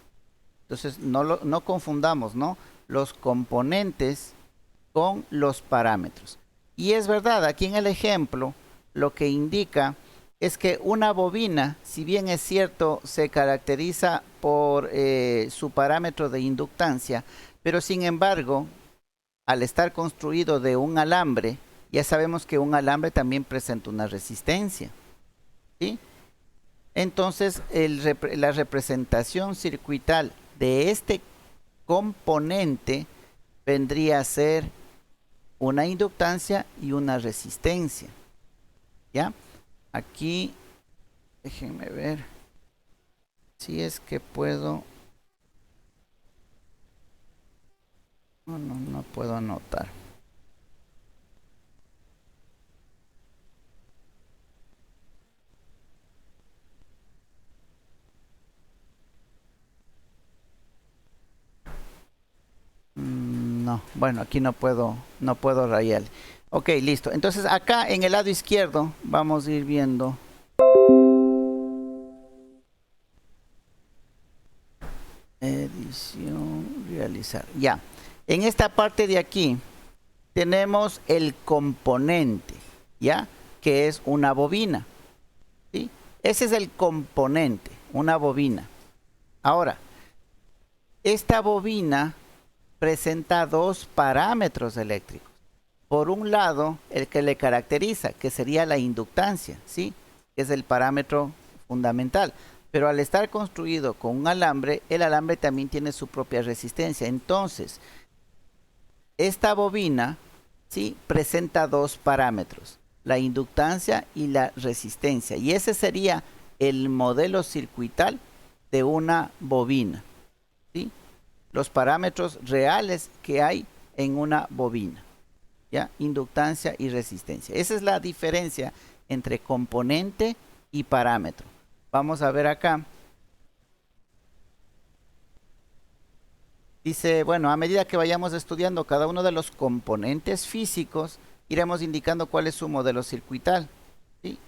Entonces, no confundamos, ¿no?, los componentes con los parámetros. Y es verdad, aquí en el ejemplo, lo que indica es que una bobina, si bien es cierto, se caracteriza por su parámetro de inductancia, pero sin embargo, al estar construido de un alambre, ya sabemos que un alambre también presenta una resistencia, ¿sí? Entonces, la representación circuital de este componente vendría a ser una inductancia y una resistencia, ¿ya? Aquí, déjenme ver si es que puedo. No puedo anotar. No, bueno, aquí no puedo rayar. Ok, listo. Entonces acá en el lado izquierdo vamos a ir viendo. Edición, realizar. Ya. En esta parte de aquí tenemos el componente, ¿ya? Que es una bobina, ¿sí? Ese es el componente, una bobina. Ahora, esta bobina presenta dos parámetros eléctricos. Por un lado, el que le caracteriza, que sería la inductancia, ¿sí? Que es el parámetro fundamental. Pero al estar construido con un alambre, el alambre también tiene su propia resistencia. Entonces, esta bobina, ¿sí?, presenta dos parámetros, la inductancia y la resistencia. Y ese sería el modelo circuital de una bobina, ¿sí? Los parámetros reales que hay en una bobina, ¿ya? Inductancia y resistencia. Esa es la diferencia entre componente y parámetro. Vamos a ver acá. Dice, bueno, a medida que vayamos estudiando cada uno de los componentes físicos, iremos indicando cuál es su modelo circuital, ¿sí?,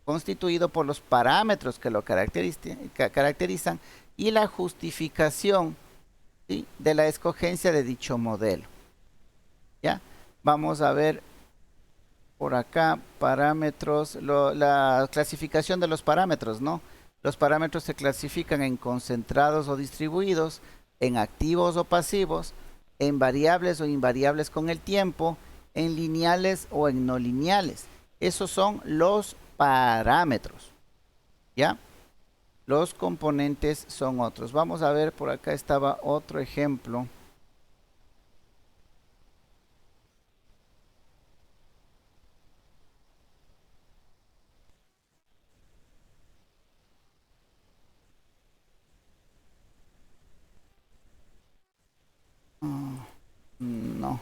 constituido por los parámetros que lo caracterizan y la justificación, ¿sí?, de la escogencia de dicho modelo. ¿Ya? Vamos a ver por acá parámetros, la clasificación de los parámetros, ¿no? Los parámetros se clasifican en concentrados o distribuidos, en activos o pasivos, en variables o invariables con el tiempo, en lineales o en no lineales. Esos son los parámetros, ¿ya? Los componentes son otros. Vamos a ver, por acá estaba otro ejemplo. No.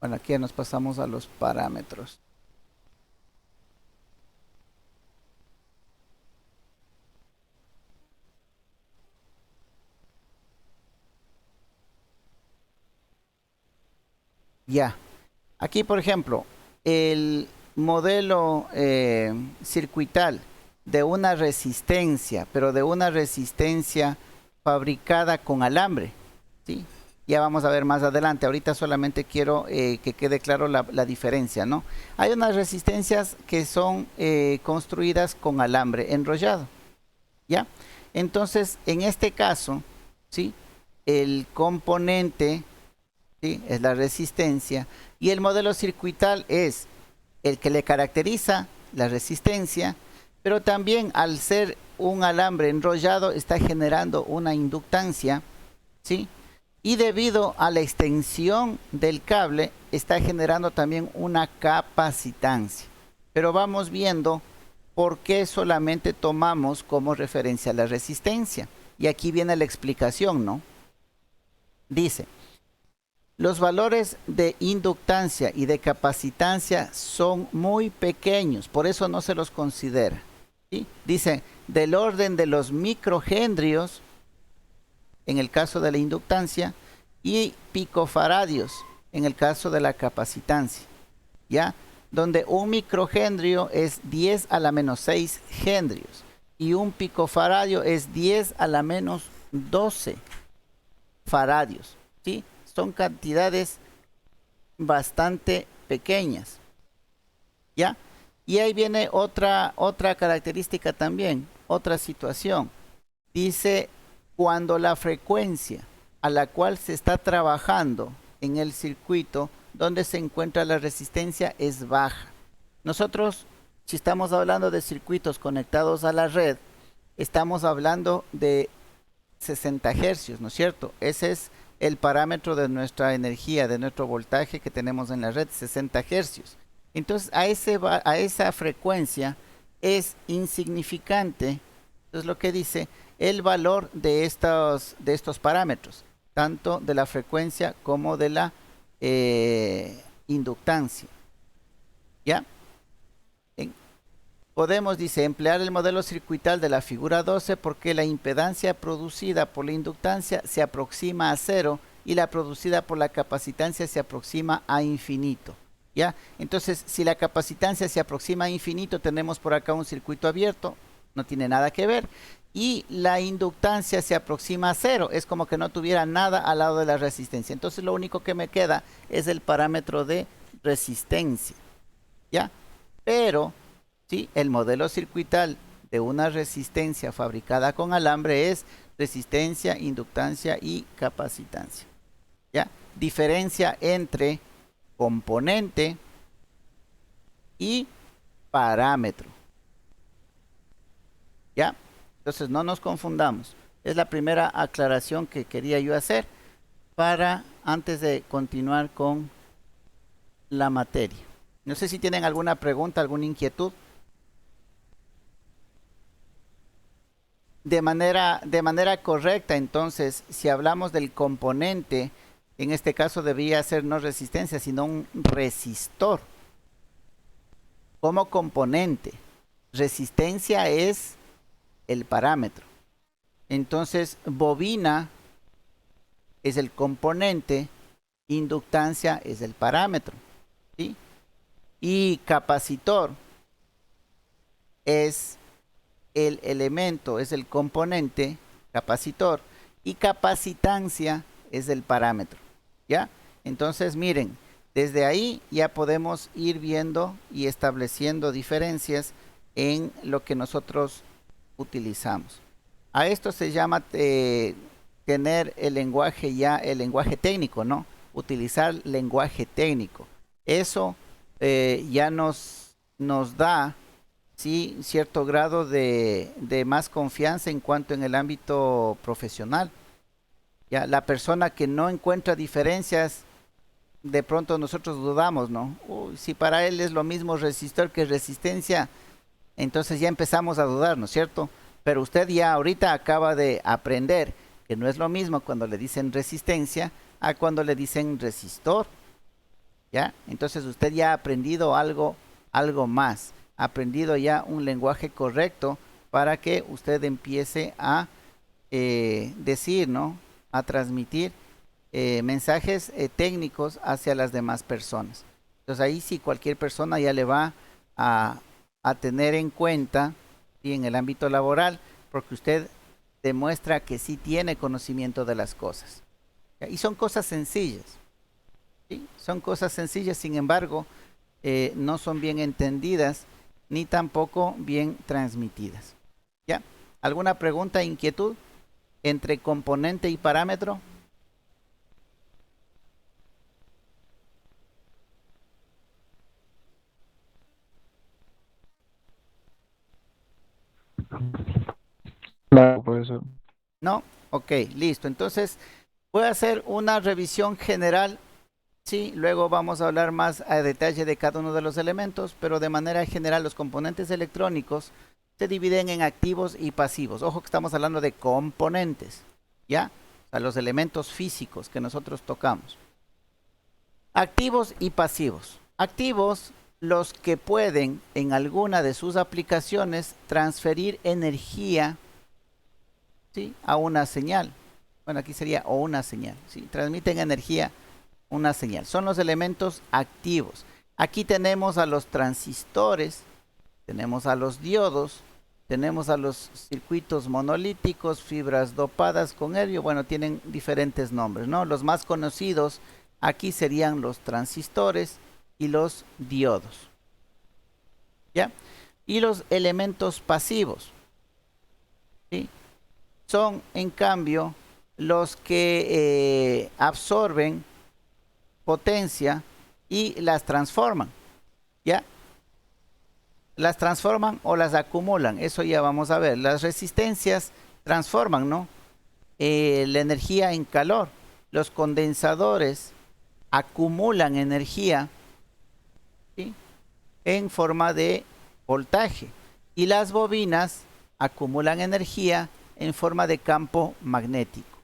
Bueno, aquí ya nos pasamos a los parámetros. Ya. Aquí, por ejemplo, el modelo circuital de una resistencia, pero de una resistencia fabricada con alambre, ¿sí? Ya vamos a ver más adelante. Ahorita solamente quiero que quede claro la diferencia, ¿no? Hay unas resistencias que son construidas con alambre enrollado, ¿ya? Entonces, en este caso, ¿sí? El componente, ¿sí? Es la resistencia y el modelo circuital es el que le caracteriza la resistencia, pero también al ser un alambre enrollado está generando una inductancia, ¿sí? Y debido a la extensión del cable está generando también una capacitancia. Pero vamos viendo por qué solamente tomamos como referencia la resistencia. Y aquí viene la explicación, ¿no? Dice, los valores de inductancia y de capacitancia son muy pequeños, por eso no se los considera, ¿sí? Dice, del orden de los microhenrios, en el caso de la inductancia, y picofaradios, en el caso de la capacitancia, ¿ya? Donde un microhenrio es 10 a la menos 6 hendrios, y un picofaradio es 10 a la menos 12 faradios, ¿sí? Son cantidades bastante pequeñas, ¿ya? Y ahí viene otra característica también, otra situación. Dice, cuando la frecuencia a la cual se está trabajando en el circuito donde se encuentra la resistencia es baja. Nosotros, si estamos hablando de circuitos conectados a la red, estamos hablando de 60 hercios, ¿no es cierto? Ese es el parámetro de nuestra energía, de nuestro voltaje que tenemos en la red, 60 hercios. Entonces, a esa frecuencia es insignificante. Entonces, lo que dice el valor de estos parámetros, tanto de la frecuencia como de la inductancia. ¿Ya? Podemos, dice, emplear el modelo circuital de la figura 12 porque la impedancia producida por la inductancia se aproxima a cero y la producida por la capacitancia se aproxima a infinito. ¿Ya? Entonces, si la capacitancia se aproxima a infinito, tenemos por acá un circuito abierto, no tiene nada que ver. Y la inductancia se aproxima a cero, es como que no tuviera nada al lado de la resistencia. Entonces, lo único que me queda es el parámetro de resistencia. ¿Ya? Pero, ¿sí? El modelo circuital de una resistencia fabricada con alambre es resistencia, inductancia y capacitancia. ¿Ya? Diferencia entre componente y parámetro. ¿Ya? Entonces no nos confundamos. Es la primera aclaración que quería yo hacer para antes de continuar con la materia. No sé si tienen alguna pregunta, alguna inquietud. De manera correcta, entonces, si hablamos del componente, en este caso debería ser no resistencia, sino un resistor. Como componente, resistencia es el parámetro. Entonces, bobina es el componente, inductancia es el parámetro, ¿sí? Y capacitor es el elemento, es el componente, capacitor, y capacitancia es el parámetro, ¿ya? Entonces, miren, desde ahí ya podemos ir viendo y estableciendo diferencias en lo que nosotros utilizamos. A esto se llama tener el lenguaje técnico, ¿no? Utilizar lenguaje técnico. Eso ya nos da, sí, cierto grado de más confianza en cuanto en el ámbito profesional. Ya, la persona que no encuentra diferencias, de pronto nosotros dudamos, ¿no? Si para él es lo mismo resistor que resistencia, entonces ya empezamos a dudar, ¿no es cierto? Pero usted ya ahorita acaba de aprender que no es lo mismo cuando le dicen resistencia a cuando le dicen resistor, ¿ya? Entonces usted ya ha aprendido algo más, ha aprendido ya un lenguaje correcto para que usted empiece a decir, ¿no? A transmitir mensajes técnicos hacia las demás personas. Entonces ahí sí cualquier persona ya le va a tener en cuenta, ¿sí?, en el ámbito laboral, porque usted demuestra que sí tiene conocimiento de las cosas. ¿Ya? Y son cosas sencillas. ¿Sí? Son cosas sencillas, sin embargo, no son bien entendidas ni tampoco bien transmitidas. ¿Ya? ¿Alguna pregunta, inquietud entre componente y parámetro? Claro, profesor. No, ok, listo. Entonces voy a hacer una revisión general. Sí, luego vamos a hablar más a detalle de cada uno de los elementos, pero de manera general los componentes electrónicos se dividen en activos y pasivos. Ojo que estamos hablando de componentes, ¿ya? O sea, los elementos físicos que nosotros tocamos. Activos y pasivos. Activos, los que pueden en alguna de sus aplicaciones transferir energía, ¿sí?, a una señal. Bueno, aquí sería o una señal, ¿sí? Transmiten energía una señal. Son los elementos activos. Aquí tenemos a los transistores, tenemos a los diodos, tenemos a los circuitos monolíticos, fibras dopadas con helio. Bueno, tienen diferentes nombres, ¿no? Los más conocidos aquí serían los transistores y los diodos. ¿Ya? Y los elementos pasivos, ¿sí?, son en cambio los que absorben potencia y las transforman, ¿ya? Las transforman o las acumulan, eso ya vamos a ver. Las resistencias transforman, ¿no?, la energía en calor. Los condensadores acumulan energía, ¿sí?, en forma de voltaje. Y las bobinas acumulan energía en forma de campo magnético,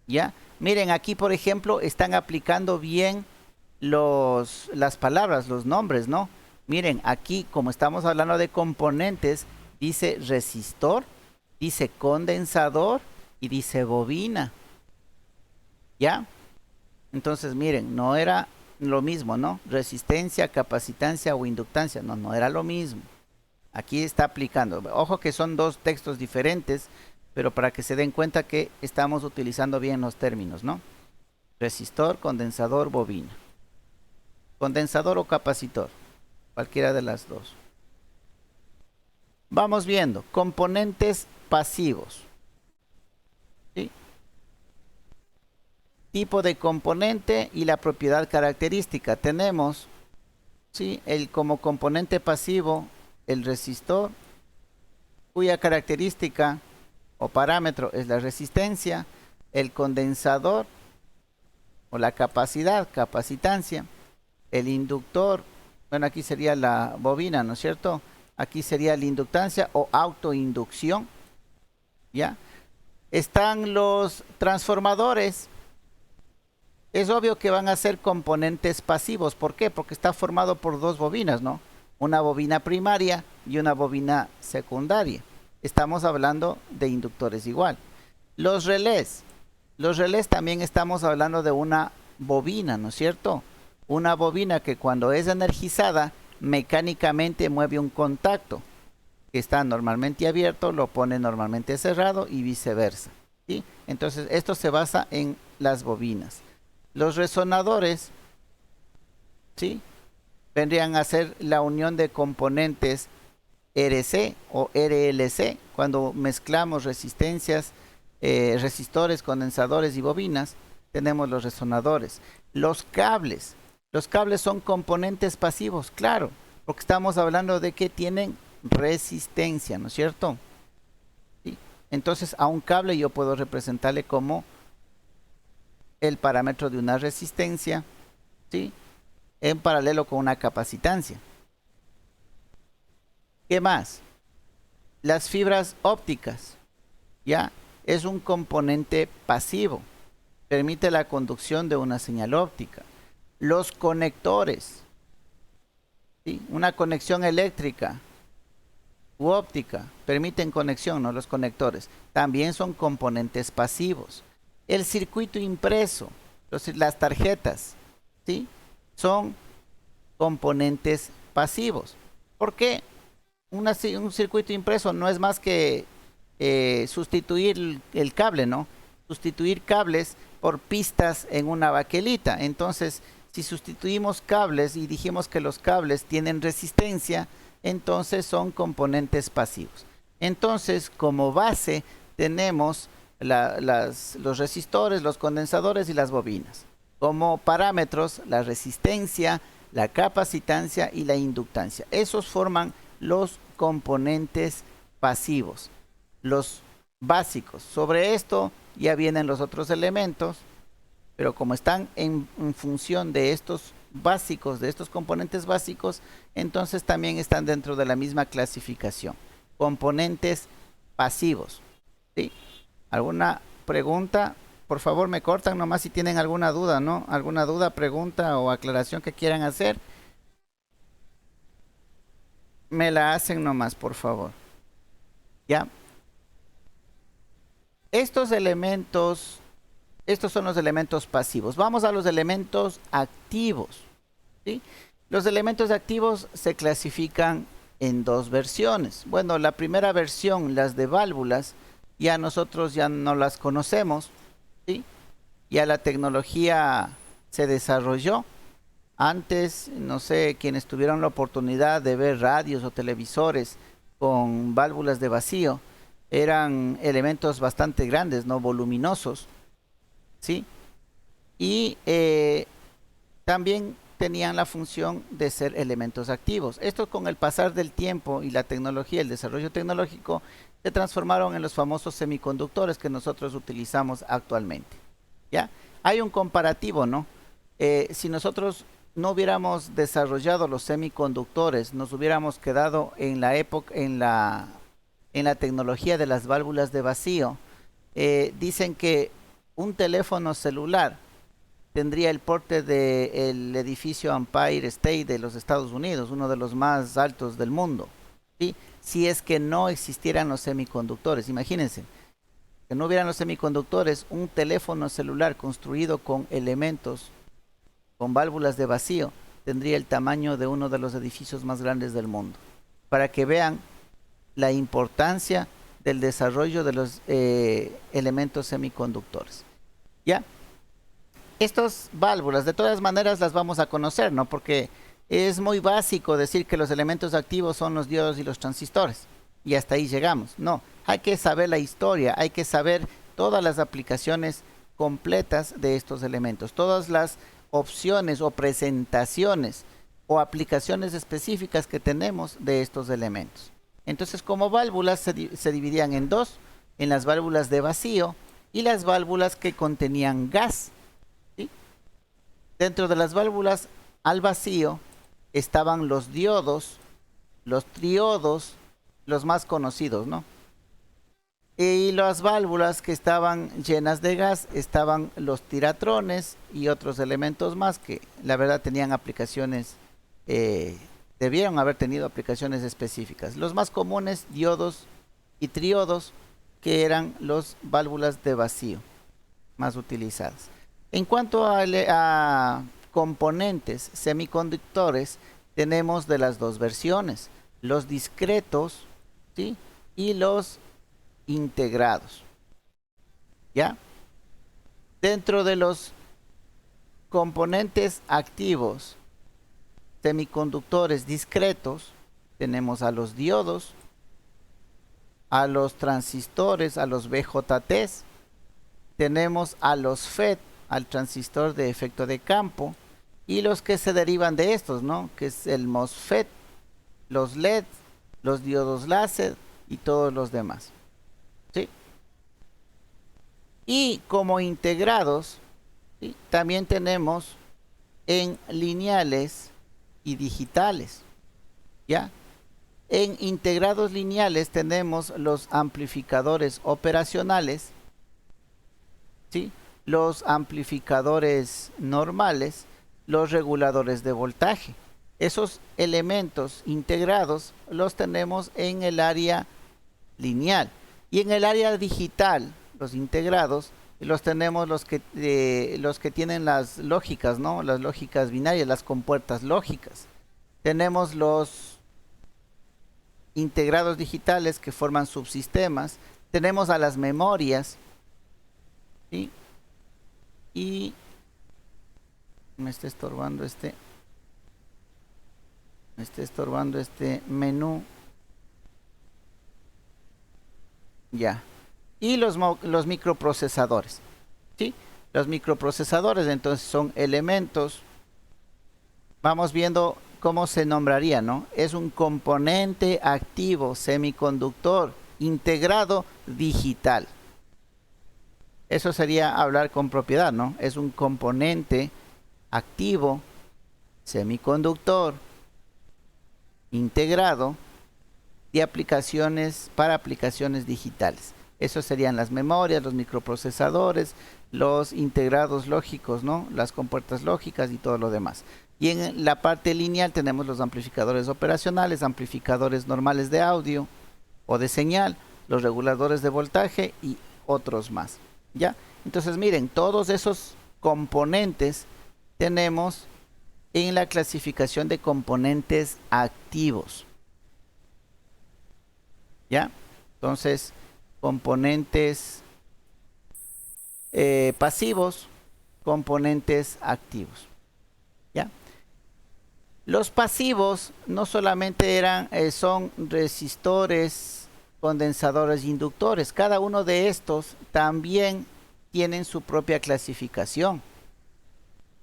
¿ya? Miren, aquí por ejemplo están aplicando bien las palabras, los nombres, ¿no? Miren, aquí como estamos hablando de componentes, dice resistor, dice condensador y dice bobina, ¿ya? Entonces miren, no era lo mismo, ¿no? Resistencia, capacitancia o inductancia, no era lo mismo. Aquí está aplicando. Ojo que son dos textos diferentes, pero para que se den cuenta que estamos utilizando bien los términos, ¿no? Resistor, condensador, bobina. Condensador o capacitor, cualquiera de las dos. Vamos viendo, componentes pasivos. ¿Sí? Tipo de componente y la propiedad característica. Tenemos, ¿sí?, como componente pasivo el resistor, cuya característica o parámetro es la resistencia, el condensador o la capacidad, capacitancia, el inductor, bueno, aquí sería la bobina, ¿no es cierto? Aquí sería la inductancia o autoinducción, ¿ya? Están los transformadores. Es obvio que van a ser componentes pasivos. ¿Por qué? Porque está formado por dos bobinas, ¿no? Una bobina primaria y una bobina secundaria. Estamos hablando de inductores igual. Los relés. Los relés también estamos hablando de una bobina, ¿no es cierto? Una bobina que cuando es energizada, mecánicamente mueve un contacto que está normalmente abierto, lo pone normalmente cerrado y viceversa, ¿sí? Entonces, esto se basa en las bobinas. Los resonadores, ¿sí?, vendrían a ser la unión de componentes RC o RLC, cuando mezclamos resistencias, resistores, condensadores y bobinas, tenemos los resonadores. Los cables son componentes pasivos, claro, porque estamos hablando de que tienen resistencia, ¿no es cierto? ¿Sí? Entonces a un cable yo puedo representarle como el parámetro de una resistencia, ¿sí?, en paralelo con una capacitancia. ¿Qué más? Las fibras ópticas, ¿ya? Es un componente pasivo, permite la conducción de una señal óptica. Los conectores, ¿sí?, una conexión eléctrica u óptica, permiten conexión, ¿no? Los conectores también son componentes pasivos. El circuito impreso, las tarjetas, ¿sí? Son componentes pasivos. ¿Por qué? Un circuito impreso no es más que sustituir el cable, ¿no? Sustituir cables por pistas en una baquelita. Entonces, si sustituimos cables y dijimos que los cables tienen resistencia, entonces son componentes pasivos. Entonces, como base tenemos los resistores, los condensadores y las bobinas. Como parámetros, la resistencia, la capacitancia y la inductancia. Esos forman los componentes pasivos, los básicos. Sobre esto ya vienen los otros elementos, pero como están en función de estos básicos, de estos componentes básicos, entonces también están dentro de la misma clasificación. Componentes pasivos. ¿Sí? ¿Alguna pregunta? Por favor, me cortan nomás si tienen alguna duda, ¿no? ¿Alguna duda, pregunta o aclaración que quieran hacer? Me la hacen nomás, por favor. ¿Ya? Estos elementos, estos son los elementos pasivos. Vamos a los elementos activos. ¿Sí? Los elementos activos se clasifican en dos versiones. Bueno, la primera versión, las de válvulas, ya nosotros ya no las conocemos. ¿Sí? Ya la tecnología se desarrolló. Antes, no sé, quienes tuvieron la oportunidad de ver radios o televisores con válvulas de vacío, eran elementos bastante grandes, no voluminosos, ¿sí? Y también tenían la función de ser elementos activos. Estos, con el pasar del tiempo y la tecnología, el desarrollo tecnológico, se transformaron en los famosos semiconductores que nosotros utilizamos actualmente. ¿Ya? Hay un comparativo, ¿no? Si nosotros no hubiéramos desarrollado los semiconductores, nos hubiéramos quedado en la época, en la tecnología de las válvulas de vacío, dicen que un teléfono celular tendría el porte del edificio Empire State de los Estados Unidos, uno de los más altos del mundo, ¿sí? Si es que no existieran los semiconductores. Imagínense, que no hubieran los semiconductores, un teléfono celular construido con elementos, con válvulas de vacío, tendría el tamaño de uno de los edificios más grandes del mundo. Para que vean la importancia del desarrollo de los elementos semiconductores. ¿Ya? Estas válvulas, de todas maneras, las vamos a conocer, ¿no? Porque es muy básico decir que los elementos activos son los diodos y los transistores. Y hasta ahí llegamos. No, hay que saber la historia, hay que saber todas las aplicaciones completas de estos elementos, todas las opciones o presentaciones o aplicaciones específicas que tenemos de estos elementos. Entonces, como válvulas se dividían en dos, en las válvulas de vacío y las válvulas que contenían gas. ¿Sí? Dentro de las válvulas al vacío estaban los diodos, los triodos, los más conocidos, ¿no? Y las válvulas que estaban llenas de gas estaban los tiratrones y otros elementos más que la verdad tenían aplicaciones, debieron haber tenido aplicaciones específicas. Los más comunes, diodos y triodos, que eran las válvulas de vacío más utilizadas. En cuanto a componentes semiconductores, tenemos de las dos versiones, los discretos, ¿sí? Y los integrados. ¿Ya? Dentro de los componentes activos semiconductores discretos, tenemos a los diodos, a los transistores, a los BJTs, tenemos a los FET, al transistor de efecto de campo, y los que se derivan de estos, ¿no? Que es el MOSFET, los LED, los diodos láser y todos los demás. ¿Sí? Y como integrados, ¿sí? También tenemos en lineales y digitales. ¿Ya? En integrados lineales tenemos los amplificadores operacionales, ¿sí? Los amplificadores normales, los reguladores de voltaje. Esos elementos integrados los tenemos en el área lineal. Y en el área digital, los integrados, los tenemos los que tienen las lógicas, ¿no? Las lógicas binarias, las compuertas lógicas. Tenemos los integrados digitales que forman subsistemas. Tenemos a las memorias, ¿sí? Y me está estorbando este menú. Ya. Y los microprocesadores, ¿sí? Los microprocesadores entonces son elementos. Vamos viendo cómo se nombraría, ¿no? Es un componente activo semiconductor integrado digital. Eso sería hablar con propiedad, ¿no? Es un componente activo semiconductor integrado de para aplicaciones digitales. Eso serían las memorias, los microprocesadores, los integrados lógicos, ¿no? Las compuertas lógicas y todo lo demás. Y en la parte lineal tenemos los amplificadores operacionales, amplificadores normales de audio o de señal, los reguladores de voltaje y otros más. ¿Ya? Entonces miren, todos esos componentes tenemos en la clasificación de componentes activos. ¿Ya? Entonces, componentes pasivos, componentes activos. ¿Ya? Los pasivos no solamente son resistores, condensadores e inductores. Cada uno de estos también tienen su propia clasificación,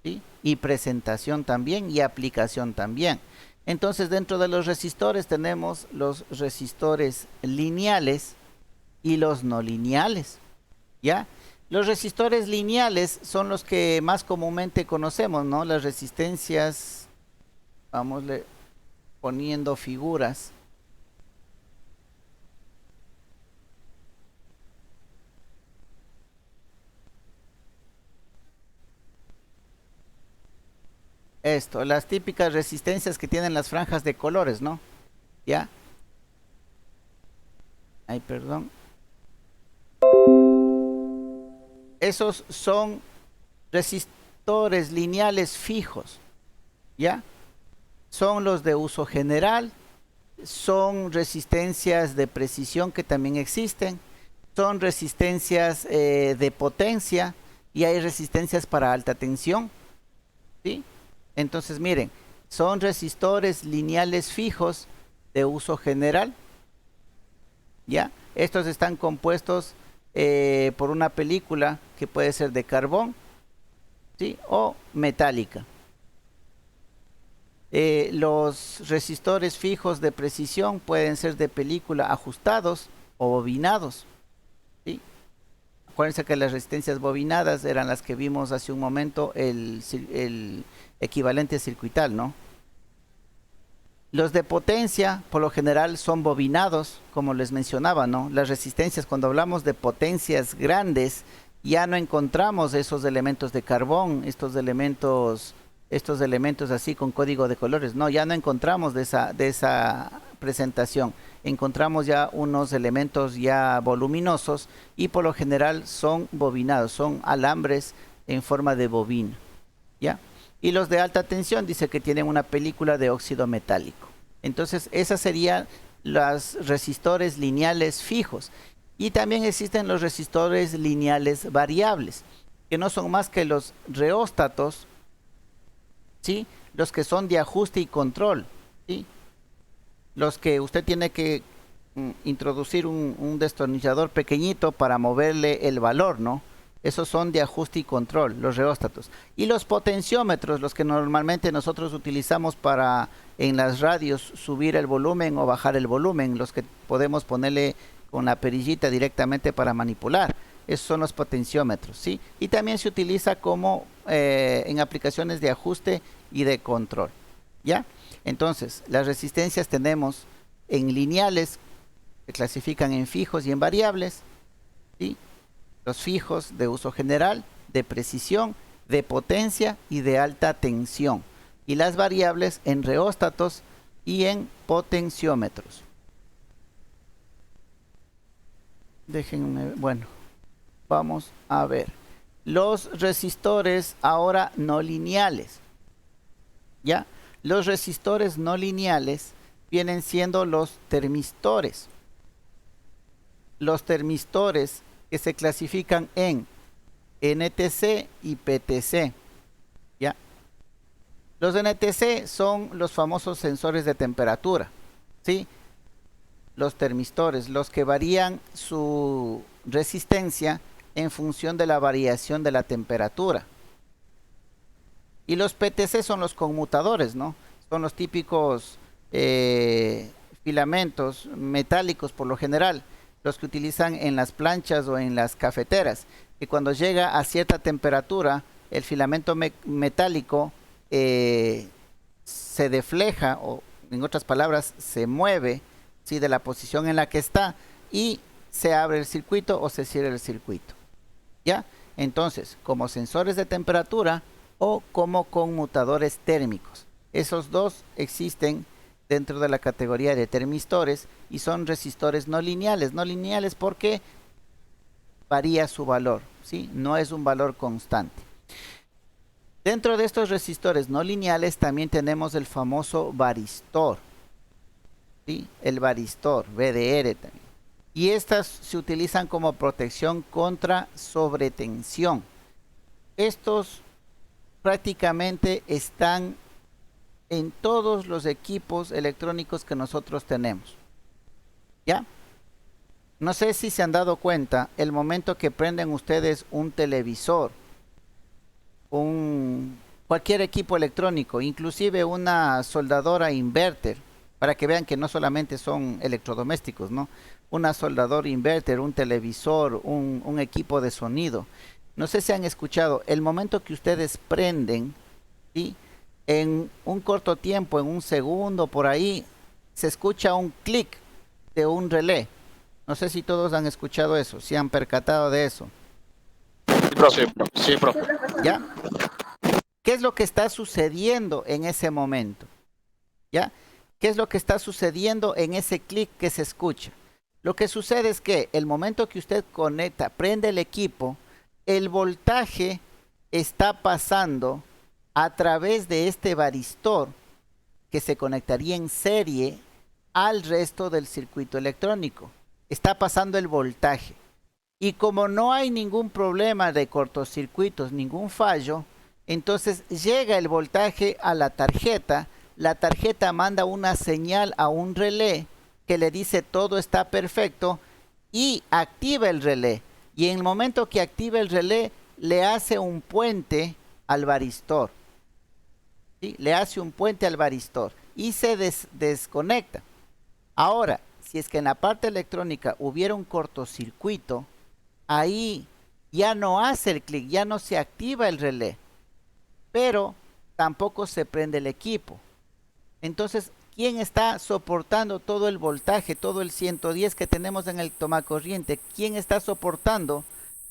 ¿sí? Y presentación también y aplicación también. Entonces dentro de los resistores tenemos los resistores lineales y los no lineales, ¿ya? Los resistores lineales son los que más comúnmente conocemos, ¿no? Las resistencias, vamosle poniendo figuras. Las típicas resistencias que tienen las franjas de colores, ¿no? ¿Ya? Ay, perdón. Esos son resistores lineales fijos, ¿ya? Son los de uso general, son resistencias de precisión que también existen, son resistencias de potencia y hay resistencias para alta tensión, ¿sí? Entonces miren, son resistores lineales fijos de uso general, ¿ya? Estos están compuestos por una película que puede ser de carbón, ¿sí? O metálica. Los resistores fijos de precisión pueden ser de película ajustados o bobinados, ¿sí? Acuérdense que las resistencias bobinadas eran las que vimos hace un momento, el equivalente circuital, ¿no? Los de potencia, por lo general, son bobinados, como les mencionaba, ¿no? Las resistencias, cuando hablamos de potencias grandes, ya no encontramos esos elementos de carbón, estos elementos así con código de colores. No, ya no encontramos de esa presentación. Encontramos ya unos elementos ya voluminosos y por lo general son bobinados, son alambres en forma de bobina, ¿ya? Y los de alta tensión dice que tienen una película de óxido metálico. Entonces esas serían los resistores lineales fijos. Y también existen los resistores lineales variables, que no son más que los reóstatos, ¿sí? Los que son de ajuste y control, ¿sí? Los que usted tiene que introducir un destornillador pequeñito para moverle el valor, ¿no? Esos son de ajuste y control, los reóstatos. Y los potenciómetros, los que normalmente nosotros utilizamos para en las radios subir el volumen o bajar el volumen, los que podemos ponerle con la perillita directamente para manipular. Esos son los potenciómetros, ¿sí? Y también se utiliza como en aplicaciones de ajuste y de control, ¿ya? Entonces, las resistencias tenemos en lineales, se clasifican en fijos y en variables, ¿sí? Los fijos de uso general, de precisión, de potencia y de alta tensión. Y las variables en reóstatos y en potenciómetros. Déjenme, bueno, Vamos a ver. Los resistores ahora no lineales. ¿Ya? Los resistores no lineales vienen siendo los termistores. Los termistores que se clasifican en NTC y PTC. ¿Ya? Los NTC son los famosos sensores de temperatura. ¿Sí? Los termistores, los que varían su resistencia en función de la variación de la temperatura. Y los PTC son los conmutadores, ¿no? Son los típicos filamentos metálicos por lo general, los que utilizan en las planchas o en las cafeteras, que cuando llega a cierta temperatura, el filamento metálico se defleja, o en otras palabras, se mueve, ¿sí?, de la posición en la que está, y se abre el circuito o se cierra el circuito. ¿Ya? Entonces, como sensores de temperatura o como conmutadores térmicos. Esos dos existen dentro de la categoría de termistores y son resistores no lineales. No lineales porque varía su valor, ¿sí? No es un valor constante. Dentro de estos resistores no lineales también tenemos el famoso varistor, ¿sí? El varistor, VDR también. Y estas se utilizan como protección contra sobretensión. Estos prácticamente están en todos los equipos electrónicos que nosotros tenemos. ¿Ya? No sé si se han dado cuenta, el momento que prenden ustedes un televisor, cualquier equipo electrónico, inclusive una soldadora inverter, para que vean que no solamente son electrodomésticos, ¿no? Una soldadora inverter, un televisor, un equipo de sonido. No sé si han escuchado, el momento que ustedes prenden, ¿sí?, en un corto tiempo, en un segundo por ahí, se escucha un clic de un relé. No sé si todos han escuchado eso, si han percatado de eso. Sí, profe. ¿Ya? ¿Qué es lo que está sucediendo en ese momento? ¿Ya? ¿Qué es lo que está sucediendo en ese clic que se escucha? Lo que sucede es que el momento que usted conecta, prende el equipo, el voltaje está pasando a través de este varistor que se conectaría en serie al resto del circuito electrónico. Está pasando el voltaje. Y como no hay ningún problema de cortocircuitos, ningún fallo, entonces llega el voltaje a la tarjeta manda una señal a un relé que le dice todo está perfecto y activa el relé. Y en el momento que activa el relé, le hace un puente al varistor. ¿Sí? Le hace un puente al varistor y se desconecta. Ahora, si es que en la parte electrónica hubiera un cortocircuito, ahí ya no hace el clic, ya no se activa el relé, pero tampoco se prende el equipo. Entonces, ¿quién está soportando todo el voltaje, todo el 110 que tenemos en el tomacorriente? ¿Quién está soportando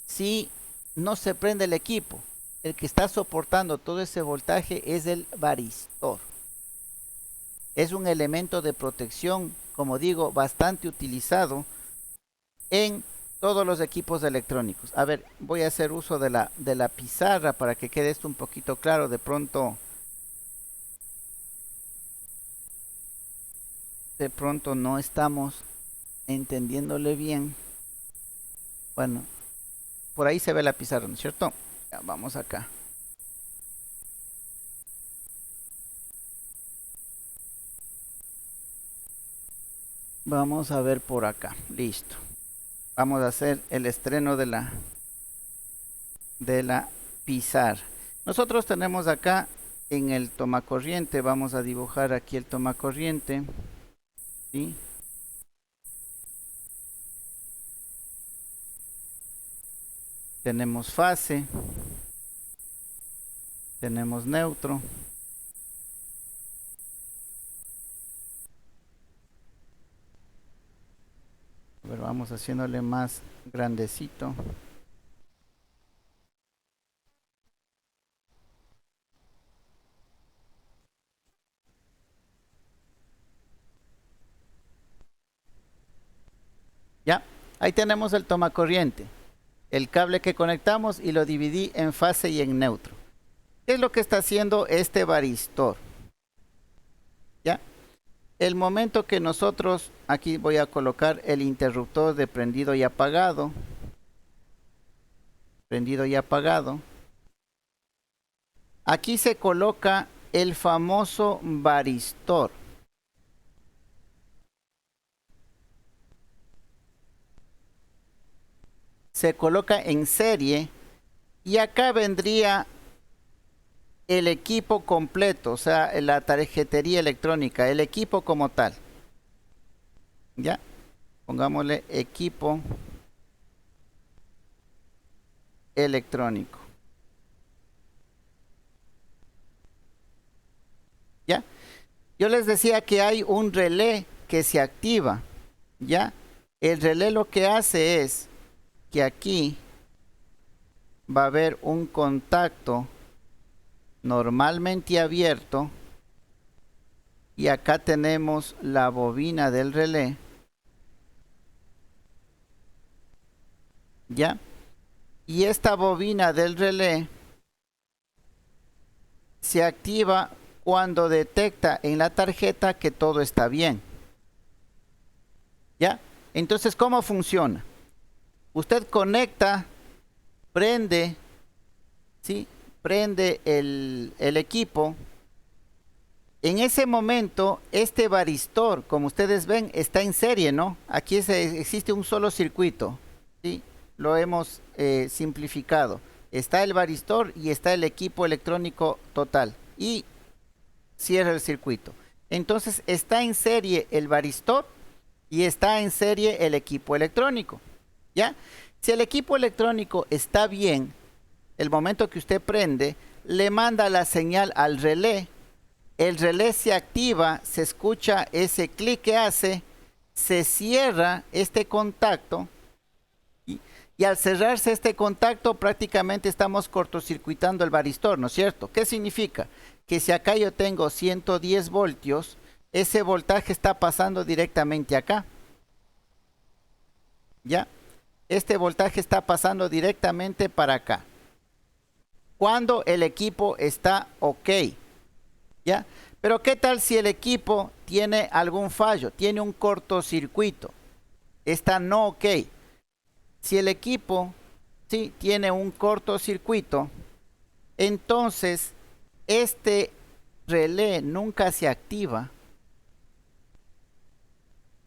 si no se prende el equipo? El que está soportando todo ese voltaje es el varistor. Es un elemento de protección, como digo, bastante utilizado en todos los equipos electrónicos. A ver, voy a hacer uso de la pizarra para que quede esto un poquito claro. De pronto no estamos entendiéndole bien. Bueno, por ahí se ve la pizarra, ¿no es cierto? Ya, vamos acá. Vamos a ver por acá. Listo. Vamos a hacer el estreno de la pizarra. Nosotros tenemos acá en el tomacorriente, vamos a dibujar aquí el tomacorriente, ¿sí? Tenemos fase, tenemos neutro, a ver, vamos haciéndole más grandecito. Ya, ahí tenemos el tomacorriente. el cable que conectamos y lo dividí en fase y en neutro. ¿Qué es lo que está haciendo este varistor? ¿Ya? El momento que nosotros, aquí voy a colocar el interruptor de prendido y apagado. Prendido y apagado. Aquí se coloca el famoso varistor. Se coloca en serie y acá vendría el equipo completo, o sea, la tarjetería electrónica, el equipo como tal. Ya, pongámosle equipo electrónico. ¿Ya? Yo les decía que hay un relé que se activa. ¿Ya? El relé lo que hace es que aquí va a haber un contacto normalmente abierto y acá tenemos la bobina del relé. ¿Ya? Y esta bobina del relé se activa cuando detecta en la tarjeta que todo está bien. ¿Ya? Entonces, ¿cómo funciona? Usted conecta, prende, ¿sí? Prende el equipo. En ese momento, este varistor, como ustedes ven, está en serie, ¿no? Aquí existe un solo circuito, ¿sí? Lo hemos simplificado. Está el varistor y está el equipo electrónico total. Y cierra el circuito. Entonces está en serie el varistor y está en serie el equipo electrónico. ¿Ya? Si el equipo electrónico está bien, el momento que usted prende, le manda la señal al relé. El relé se activa, se escucha ese clic que hace, se cierra este contacto. Y al cerrarse este contacto prácticamente estamos cortocircuitando el varistor, ¿no es cierto? ¿Qué significa? Que si acá yo tengo 110 voltios, ese voltaje está pasando directamente acá. ¿Ya? Este voltaje está pasando directamente para acá. Cuando el equipo está ok. ¿Ya? Pero ¿qué tal si el equipo tiene algún fallo? Tiene un cortocircuito. Está no ok. Si el equipo ¿sí? tiene un cortocircuito, entonces este relé nunca se activa.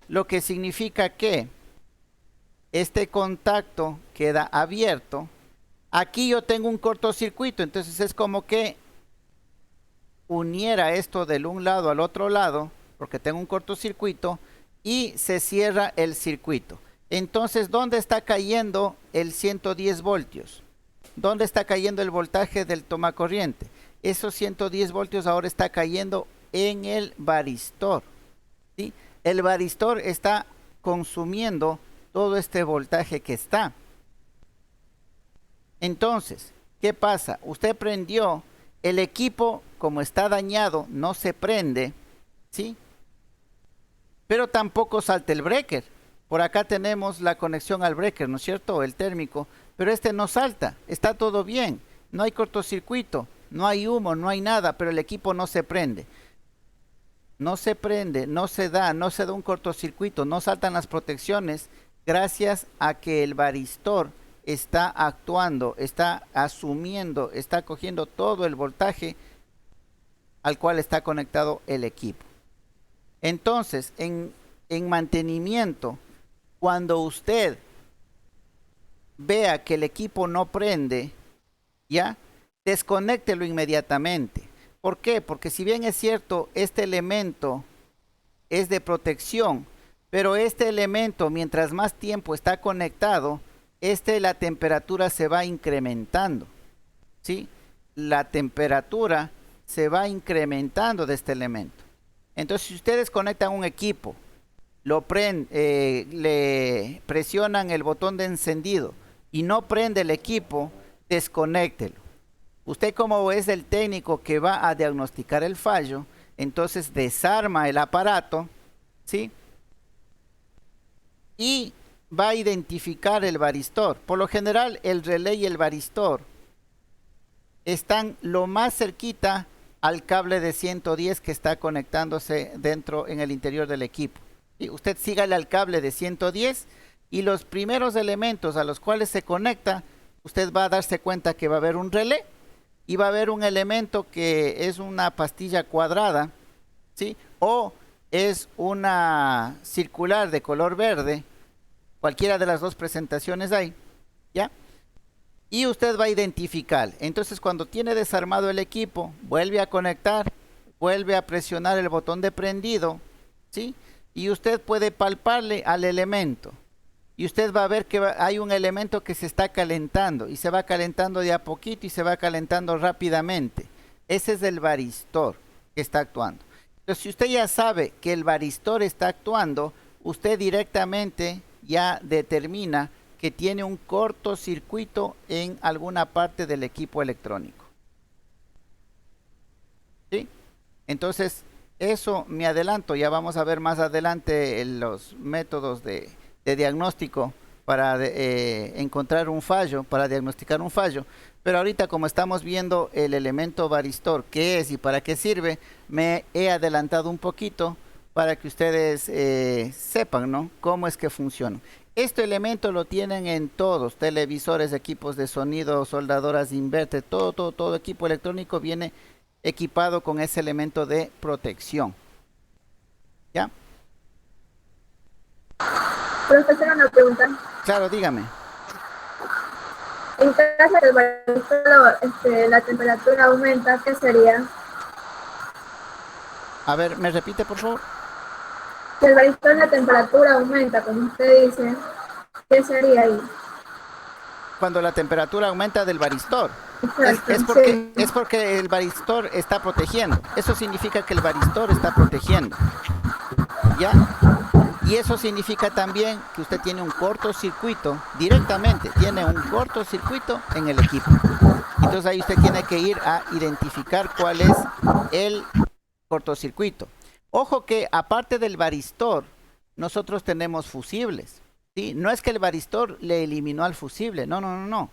Lo que significa que este contacto queda abierto. Aquí yo tengo un cortocircuito, entonces es como que uniera esto del un lado al otro lado, porque tengo un cortocircuito, y se cierra el circuito. Entonces, ¿dónde está cayendo el 110 voltios? ¿Dónde está cayendo el voltaje del tomacorriente? Esos 110 voltios ahora está cayendo en el varistor. ¿Sí? El varistor está consumiendo todo este voltaje que está. Entonces, ¿qué pasa? Usted prendió, el equipo, como está dañado, no se prende, ¿sí? Pero tampoco salta el breaker. Por acá tenemos la conexión al breaker, ¿no es cierto? El térmico, pero este no salta, está todo bien, no hay cortocircuito, no hay humo, no hay nada, pero el equipo no se prende. No se prende, no se da un cortocircuito, no saltan las protecciones, gracias a que el varistor está actuando, está asumiendo, está cogiendo todo el voltaje al cual está conectado el equipo. Entonces, en mantenimiento, cuando usted vea que el equipo no prende, ya, desconéctelo inmediatamente. ¿Por qué? Porque si bien es cierto, este elemento es de protección, pero este elemento, mientras más tiempo está conectado, la temperatura se va incrementando, ¿sí? La temperatura se va incrementando de este elemento. Entonces, si ustedes conectan un equipo, le presionan el botón de encendido y no prende el equipo, desconéctelo. Usted, como es el técnico que va a diagnosticar el fallo, entonces desarma el aparato, ¿sí? Y va a identificar el varistor. Por lo general, el relé y el varistor están lo más cerquita al cable de 110 que está conectándose dentro en el interior del equipo. Y usted sígale al cable de 110 y los primeros elementos a los cuales se conecta, usted va a darse cuenta que va a haber un relé y va a haber un elemento que es una pastilla cuadrada, ¿sí? O es una circular de color verde, cualquiera de las dos presentaciones hay, ¿ya? Y usted va a identificar. Entonces, cuando tiene desarmado el equipo, vuelve a conectar, vuelve a presionar el botón de prendido, ¿sí? Y usted puede palparle al elemento. Y usted va a ver que hay un elemento que se está calentando y se va calentando de a poquito y se va calentando rápidamente. Ese es el varistor que está actuando. Entonces, si usted ya sabe que el varistor está actuando, usted directamente ya determina que tiene un cortocircuito en alguna parte del equipo electrónico. ¿Sí? Entonces, eso me adelanto. Ya vamos a ver más adelante los métodos de diagnóstico para encontrar un fallo, para diagnosticar un fallo. Pero ahorita, como estamos viendo el elemento varistor, qué es y para qué sirve, me he adelantado un poquito para que ustedes sepan, ¿no?, cómo es que funciona. Este elemento lo tienen en todos, televisores, equipos de sonido, soldadoras de inverter, todo equipo electrónico viene equipado con ese elemento de protección. ¿Ya? Profesor, una pregunta. Claro, dígame. En caso del varistor, la temperatura aumenta, ¿qué sería? A ver, ¿me repite, por favor? Si el varistor la temperatura aumenta, como usted dice, ¿qué sería ahí? Cuando la temperatura aumenta del varistor. Exacto, Es porque el varistor está protegiendo. Eso significa que el varistor está protegiendo. ¿Ya? Y eso significa también que usted tiene un cortocircuito, directamente tiene un cortocircuito en el equipo. Entonces ahí usted tiene que ir a identificar cuál es el cortocircuito. Ojo que aparte del varistor, nosotros tenemos fusibles, ¿sí? No es que el varistor le eliminó al fusible, no.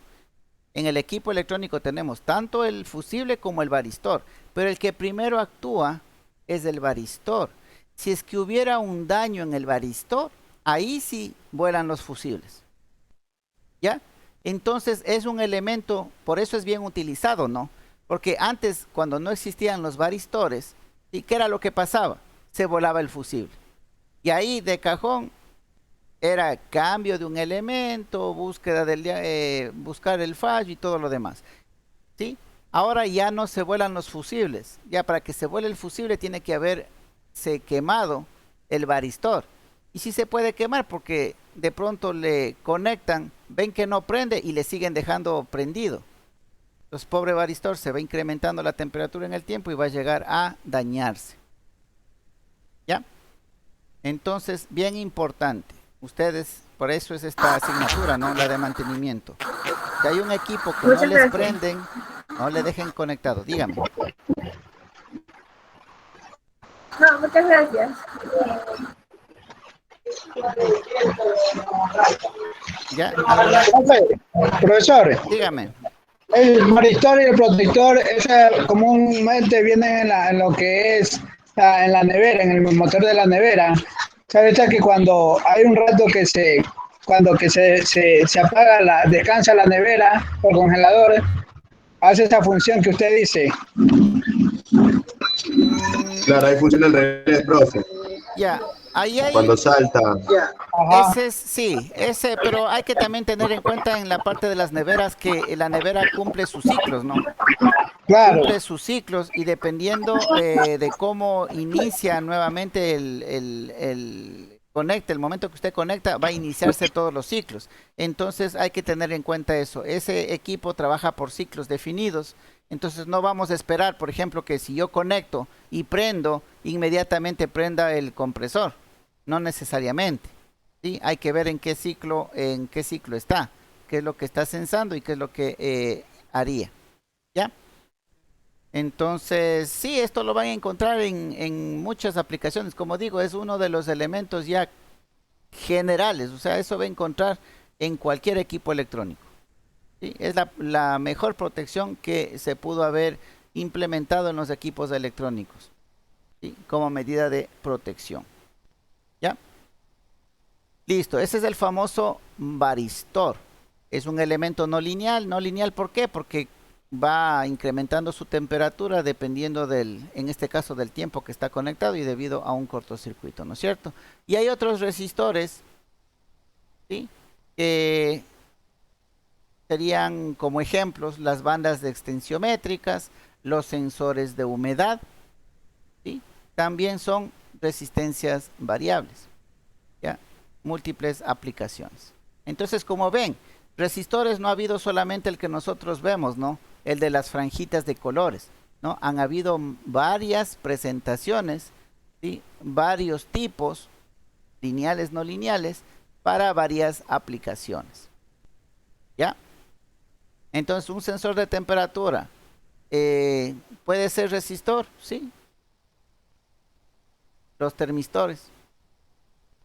En el equipo electrónico tenemos tanto el fusible como el varistor, pero el que primero actúa es el varistor. Si es que hubiera un daño en el varistor, ahí sí vuelan los fusibles. ¿Ya? Entonces es un elemento, por eso es bien utilizado, ¿no? Porque antes, cuando no existían los varistores, ¿sí?, ¿qué era lo que pasaba? Se volaba el fusible. Y ahí de cajón era cambio de un elemento, búsqueda del buscar el fallo y todo lo demás. ¿Sí? Ahora ya no se vuelan los fusibles. Ya para que se vuele el fusible tiene que haberse quemado el varistor. Y sí se puede quemar porque de pronto le conectan, ven que no prende y le siguen dejando prendido. Entonces, pobre varistor, se va incrementando la temperatura en el tiempo y va a llegar a dañarse. ¿Ya? Entonces, bien importante. Ustedes, por eso es esta asignatura, ¿no?, la de mantenimiento. Si hay un equipo que no les prenden, no le dejen conectado. Dígame. No, muchas gracias. ¿Ya? Profesor. Dígame. El varistor y el protector, comúnmente vienen en lo que es en la nevera, en el motor de la nevera. ¿Sabe usted que cuando hay un rato que se apaga, descansa la nevera o el congelador, hace esa función que usted dice? Claro, ahí funciona el relé, profe. Ya, ahí hay... Cuando salta. Ese, pero hay que también tener en cuenta en la parte de las neveras que la nevera cumple sus ciclos, ¿no? Claro. Cumple sus ciclos y dependiendo de cómo inicia nuevamente el momento que usted conecta, va a iniciarse todos los ciclos. Entonces hay que tener en cuenta eso. Ese equipo trabaja por ciclos definidos. Entonces no vamos a esperar, por ejemplo, que si yo conecto y prendo, inmediatamente prenda el compresor. No necesariamente. ¿Sí? Hay que ver en qué ciclo está, qué es lo que está censando y qué es lo que haría. ¿Ya? Entonces, sí, esto lo van a encontrar en muchas aplicaciones. Como digo, es uno de los elementos ya generales, o sea, eso va a encontrar en cualquier equipo electrónico. ¿Sí? Es la mejor protección que se pudo haber implementado en los equipos electrónicos, ¿sí? Como medida de protección. ¿Ya? Listo, ese es el famoso varistor. Es un elemento no lineal. No lineal, ¿por qué? Porque va incrementando su temperatura dependiendo del, en este caso, del tiempo que está conectado y debido a un cortocircuito, ¿no es cierto? Y hay otros resistores, ¿sí? Que serían como ejemplos las bandas de extensiométricas, los sensores de humedad, ¿sí? También son resistencias variables, ¿ya? Múltiples aplicaciones. Entonces, como ven, resistores no ha habido solamente el que nosotros vemos, ¿no? El de las franjitas de colores, ¿no? Han habido varias presentaciones, ¿sí? Varios tipos, lineales, no lineales, para varias aplicaciones. ¿Ya? Entonces, un sensor de temperatura puede ser resistor, sí. Los termistores.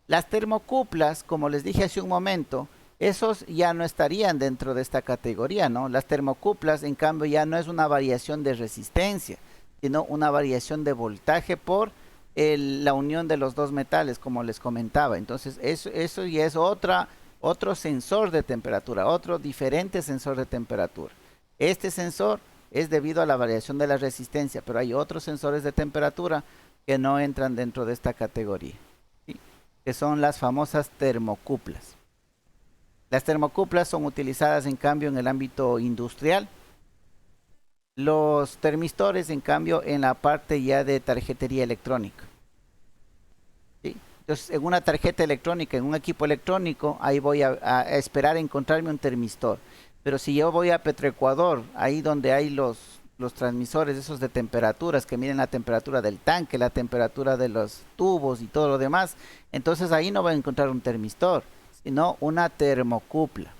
Las termocuplas, como les dije hace un momento, esos ya no estarían dentro de esta categoría, ¿no? Las termocuplas, en cambio, ya no es una variación de resistencia, sino una variación de voltaje por la unión de los dos metales, como les comentaba. Entonces, eso ya es otro sensor de temperatura, otro diferente sensor de temperatura. Este sensor es debido a la variación de la resistencia, pero hay otros sensores de temperatura que no entran dentro de esta categoría, ¿sí? Que son las famosas termocuplas. Las termocuplas son utilizadas en cambio en el ámbito industrial. Los termistores en cambio en la parte ya de tarjetería electrónica. ¿Sí? Entonces en una tarjeta electrónica, en un equipo electrónico, ahí voy a esperar encontrarme un termistor. Pero si yo voy a Petroecuador, ahí donde hay los transmisores esos de temperaturas que miden la temperatura del tanque, la temperatura de los tubos y todo lo demás, entonces ahí no voy a encontrar un termistor, sino una termocupla.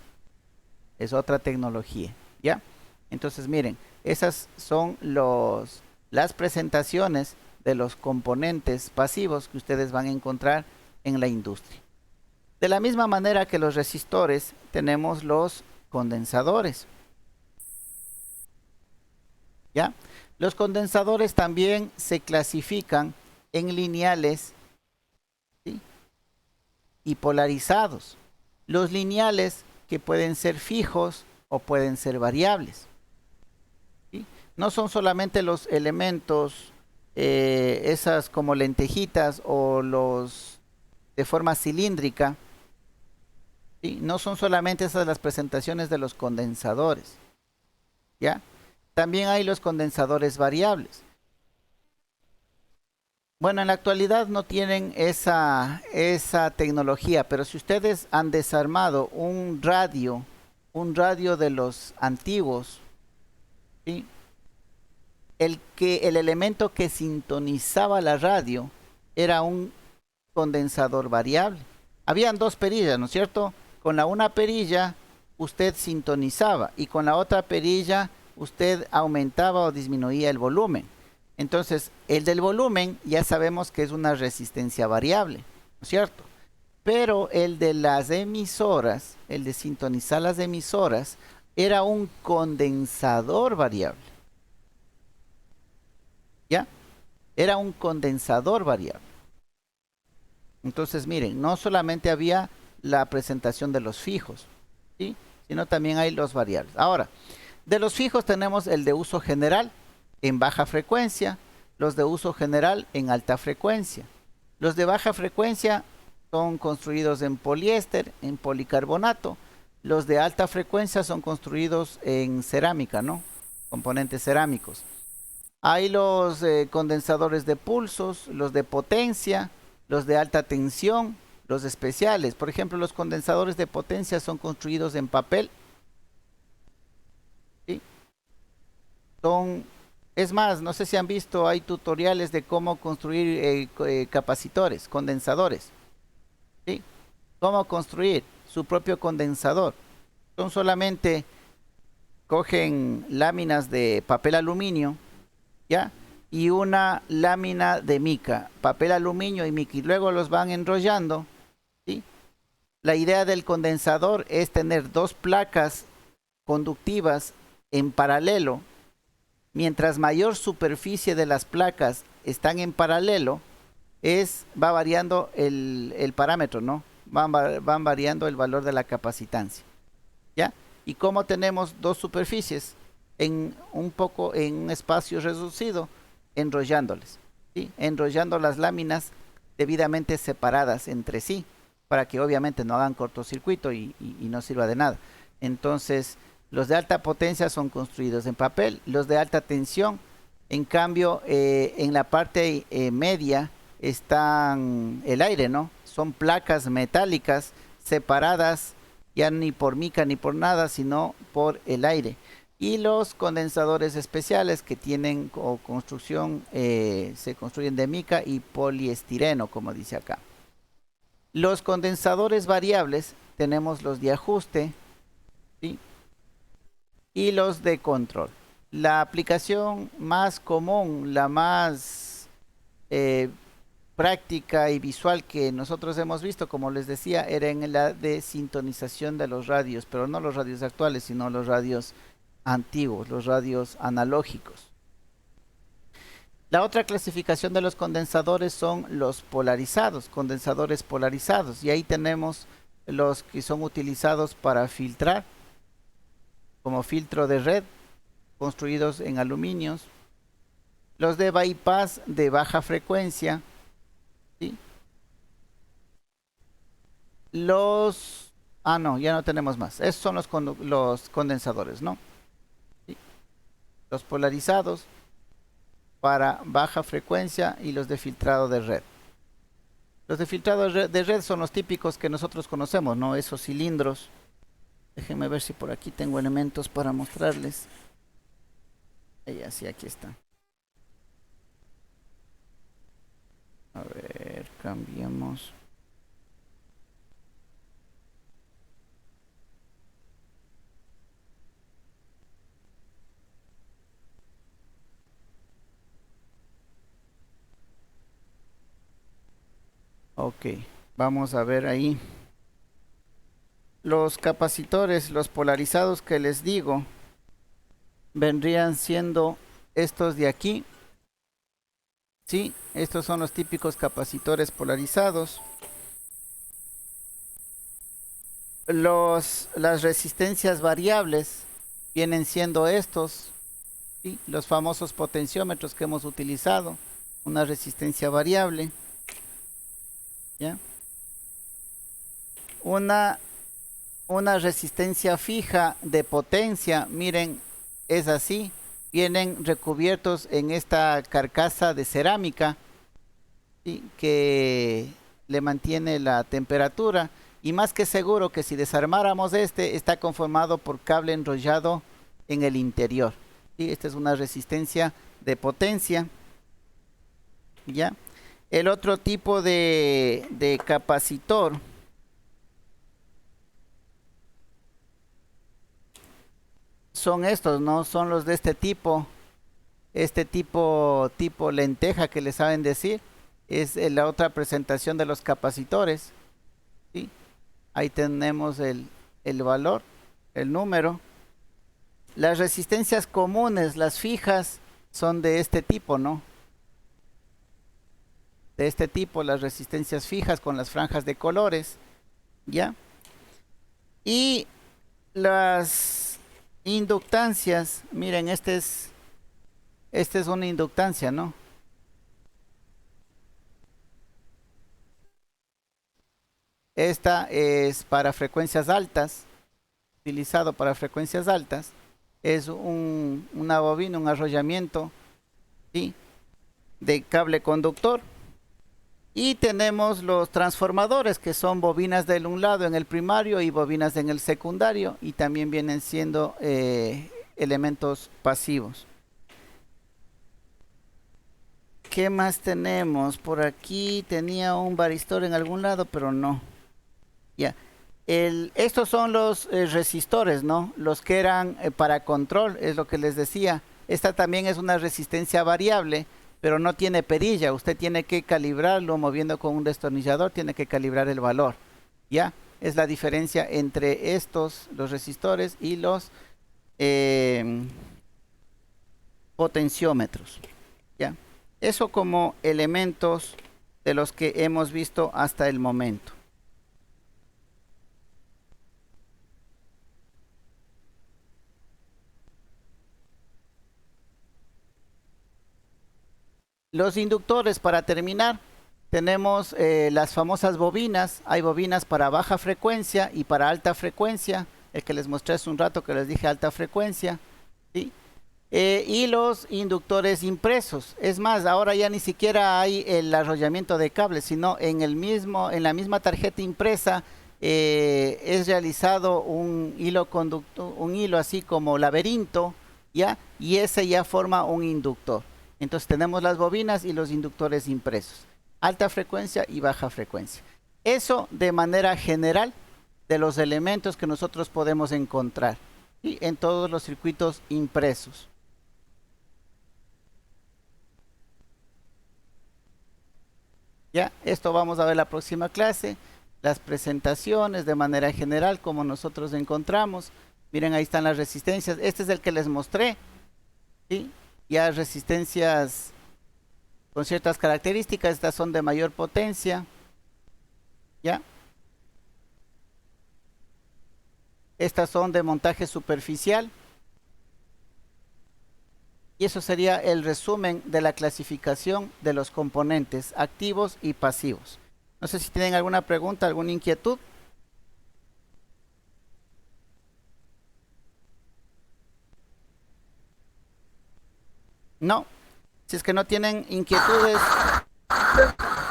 Es otra tecnología, ¿ya? Entonces miren, esas son las presentaciones de los componentes pasivos que ustedes van a encontrar en la industria. De la misma manera que los resistores, tenemos los condensadores. ¿Ya? Los condensadores también se clasifican en lineales, ¿sí? Y polarizados. Los lineales que pueden ser fijos o pueden ser variables, ¿sí? No son solamente los elementos, esas como lentejitas o los de forma cilíndrica, ¿sí? No son solamente esas las presentaciones de los condensadores, ¿ya? También hay los condensadores variables. Bueno, en la actualidad no tienen esa tecnología, pero si ustedes han desarmado un radio de los antiguos, ¿sí? El elemento que sintonizaba la radio era un condensador variable. Habían dos perillas, ¿no es cierto? Con la una perilla usted sintonizaba y con la otra perilla usted aumentaba o disminuía el volumen. Entonces, el del volumen ya sabemos que es una resistencia variable, ¿no es cierto? Pero el de las emisoras, el de sintonizar las emisoras, era un condensador variable. ¿Ya? Era un condensador variable. Entonces, miren, no solamente había la presentación de los fijos, ¿sí? Sino también hay los variables. Ahora, de los fijos tenemos el de uso general en baja frecuencia, los de uso general en alta frecuencia. Los de baja frecuencia son construidos en poliéster, en policarbonato. Los de alta frecuencia son construidos en cerámica, ¿no? Componentes cerámicos. Hay los condensadores de pulsos, los de potencia, los de alta tensión, los especiales. Por ejemplo, los condensadores de potencia son construidos en papel. ¿Sí? Es más, no sé si han visto, hay tutoriales de cómo construir capacitores, condensadores. ¿Sí? Cómo construir su propio condensador. Son solamente, cogen láminas de papel aluminio, ¿ya? Y una lámina de mica, papel aluminio y mica, y luego los van enrollando, ¿sí? La idea del condensador es tener dos placas conductivas en paralelo. Mientras mayor superficie de las placas están en paralelo, va variando el parámetro, ¿no? Van variando el valor de la capacitancia. ¿Ya? Y como tenemos dos superficies en un espacio reducido, enrollándoles, ¿sí? Enrollando las láminas debidamente separadas entre sí, para que obviamente no hagan cortocircuito y no sirva de nada. Entonces, los de alta potencia son construidos en papel, los de alta tensión, en cambio, en la parte media están el aire, ¿no? Son placas metálicas separadas, ya ni por mica ni por nada, sino por el aire. Y los condensadores especiales que tienen construcción, se construyen de mica y poliestireno, como dice acá. Los condensadores variables, tenemos los de ajuste, ¿sí? Y los de control. La aplicación más común, la más práctica y visual que nosotros hemos visto, como les decía, era en la de sintonización de los radios, pero no los radios actuales, sino los radios antiguos, los radios analógicos. La otra clasificación de los condensadores son los polarizados, condensadores polarizados, y ahí tenemos los que son utilizados para filtrar, como filtro de red, construidos en aluminios, los de bypass de baja frecuencia, ¿sí? No, ya no tenemos más. Esos son los condensadores, ¿no? ¿Sí? Los polarizados para baja frecuencia y los de filtrado de red. Los de filtrado de red son los típicos que nosotros conocemos, ¿no? Esos cilindros. Déjenme ver si por aquí tengo elementos para mostrarles. Sí, aquí está. A ver, cambiamos. Ok, vamos a ver ahí. Los capacitores, los polarizados que les digo, vendrían siendo estos de aquí. Sí, estos son los típicos capacitores polarizados. Las resistencias variables vienen siendo estos, ¿sí? Los famosos potenciómetros que hemos utilizado, una resistencia variable, ¿ya? Una resistencia fija de potencia, miren, es así. Vienen recubiertos en esta carcasa de cerámica, ¿sí? Que le mantiene la temperatura, y más que seguro que si desarmáramos está conformado por cable enrollado en el interior, ¿sí? Esta es una resistencia de potencia, ¿ya? El otro tipo de capacitor son estos, ¿no? Son los de este tipo lenteja que les saben decir. Es la otra presentación de los capacitores, ¿sí? Ahí tenemos el valor, el número. Las resistencias comunes, las fijas, son de este tipo, ¿no? De este tipo, las resistencias fijas con las franjas de colores, ¿ya? Y las inductancias, miren, esta es una inductancia, ¿no? Esta es para frecuencias altas, utilizado para frecuencias altas. Es una bobina, un arrollamiento, ¿sí? De cable conductor. Y tenemos los transformadores, que son bobinas de un lado en el primario y bobinas en el secundario, y también vienen siendo elementos pasivos. ¿Qué más tenemos? Por aquí tenía un varistor en algún lado, pero no. Ya. Estos son los resistores, ¿no? Los que eran para control, es lo que les decía. Esta también es una resistencia variable, pero no tiene perilla. Usted tiene que calibrarlo moviendo con un destornillador, tiene que calibrar el valor, ¿ya? es la diferencia entre estos, los resistores y los potenciómetros. ¿Ya? Eso como elementos de los que hemos visto hasta el momento. Los inductores, para terminar, tenemos las famosas bobinas. Hay bobinas para baja frecuencia y para alta frecuencia. El que les mostré hace un rato, que les dije alta frecuencia, ¿sí? Y los inductores impresos. Es más, ahora ya ni siquiera hay el arrollamiento de cables, sino en la misma tarjeta impresa es realizado un hilo conductor, un hilo así como laberinto, ¿ya? Y ese ya forma un inductor. Entonces tenemos las bobinas y los inductores impresos, alta frecuencia y baja frecuencia. Eso de manera general de los elementos que nosotros podemos encontrar, ¿sí? En todos los circuitos impresos. Ya, esto vamos a ver la próxima clase, las presentaciones de manera general como nosotros encontramos. Miren, ahí están las resistencias. Este es el que les mostré, ¿sí? Ya resistencias con ciertas características. Estas son de mayor potencia, ¿ya? Estas son de montaje superficial. Y eso sería el resumen de la clasificación de los componentes activos y pasivos. No sé si tienen alguna pregunta, alguna inquietud. No. Si es que no tienen inquietudes,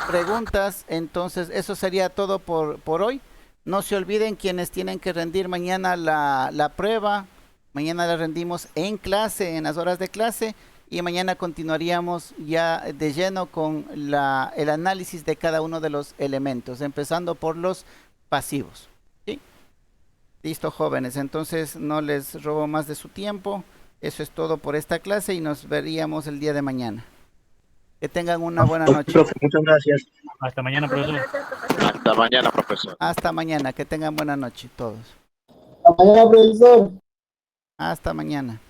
preguntas, entonces eso sería todo por hoy. No se olviden, quienes tienen que rendir mañana la prueba. Mañana la rendimos en clase, en las horas de clase, y mañana continuaríamos ya de lleno con el análisis de cada uno de los elementos, empezando por los pasivos. ¿Sí? Listo, jóvenes, entonces no les robo más de su tiempo. Eso es todo por esta clase y nos veríamos el día de mañana. Que tengan una buena noche. Profe, muchas gracias. Hasta mañana, profesor. Hasta mañana, profesor. Hasta mañana, que tengan buena noche todos. Hasta mañana, profesor. Hasta mañana.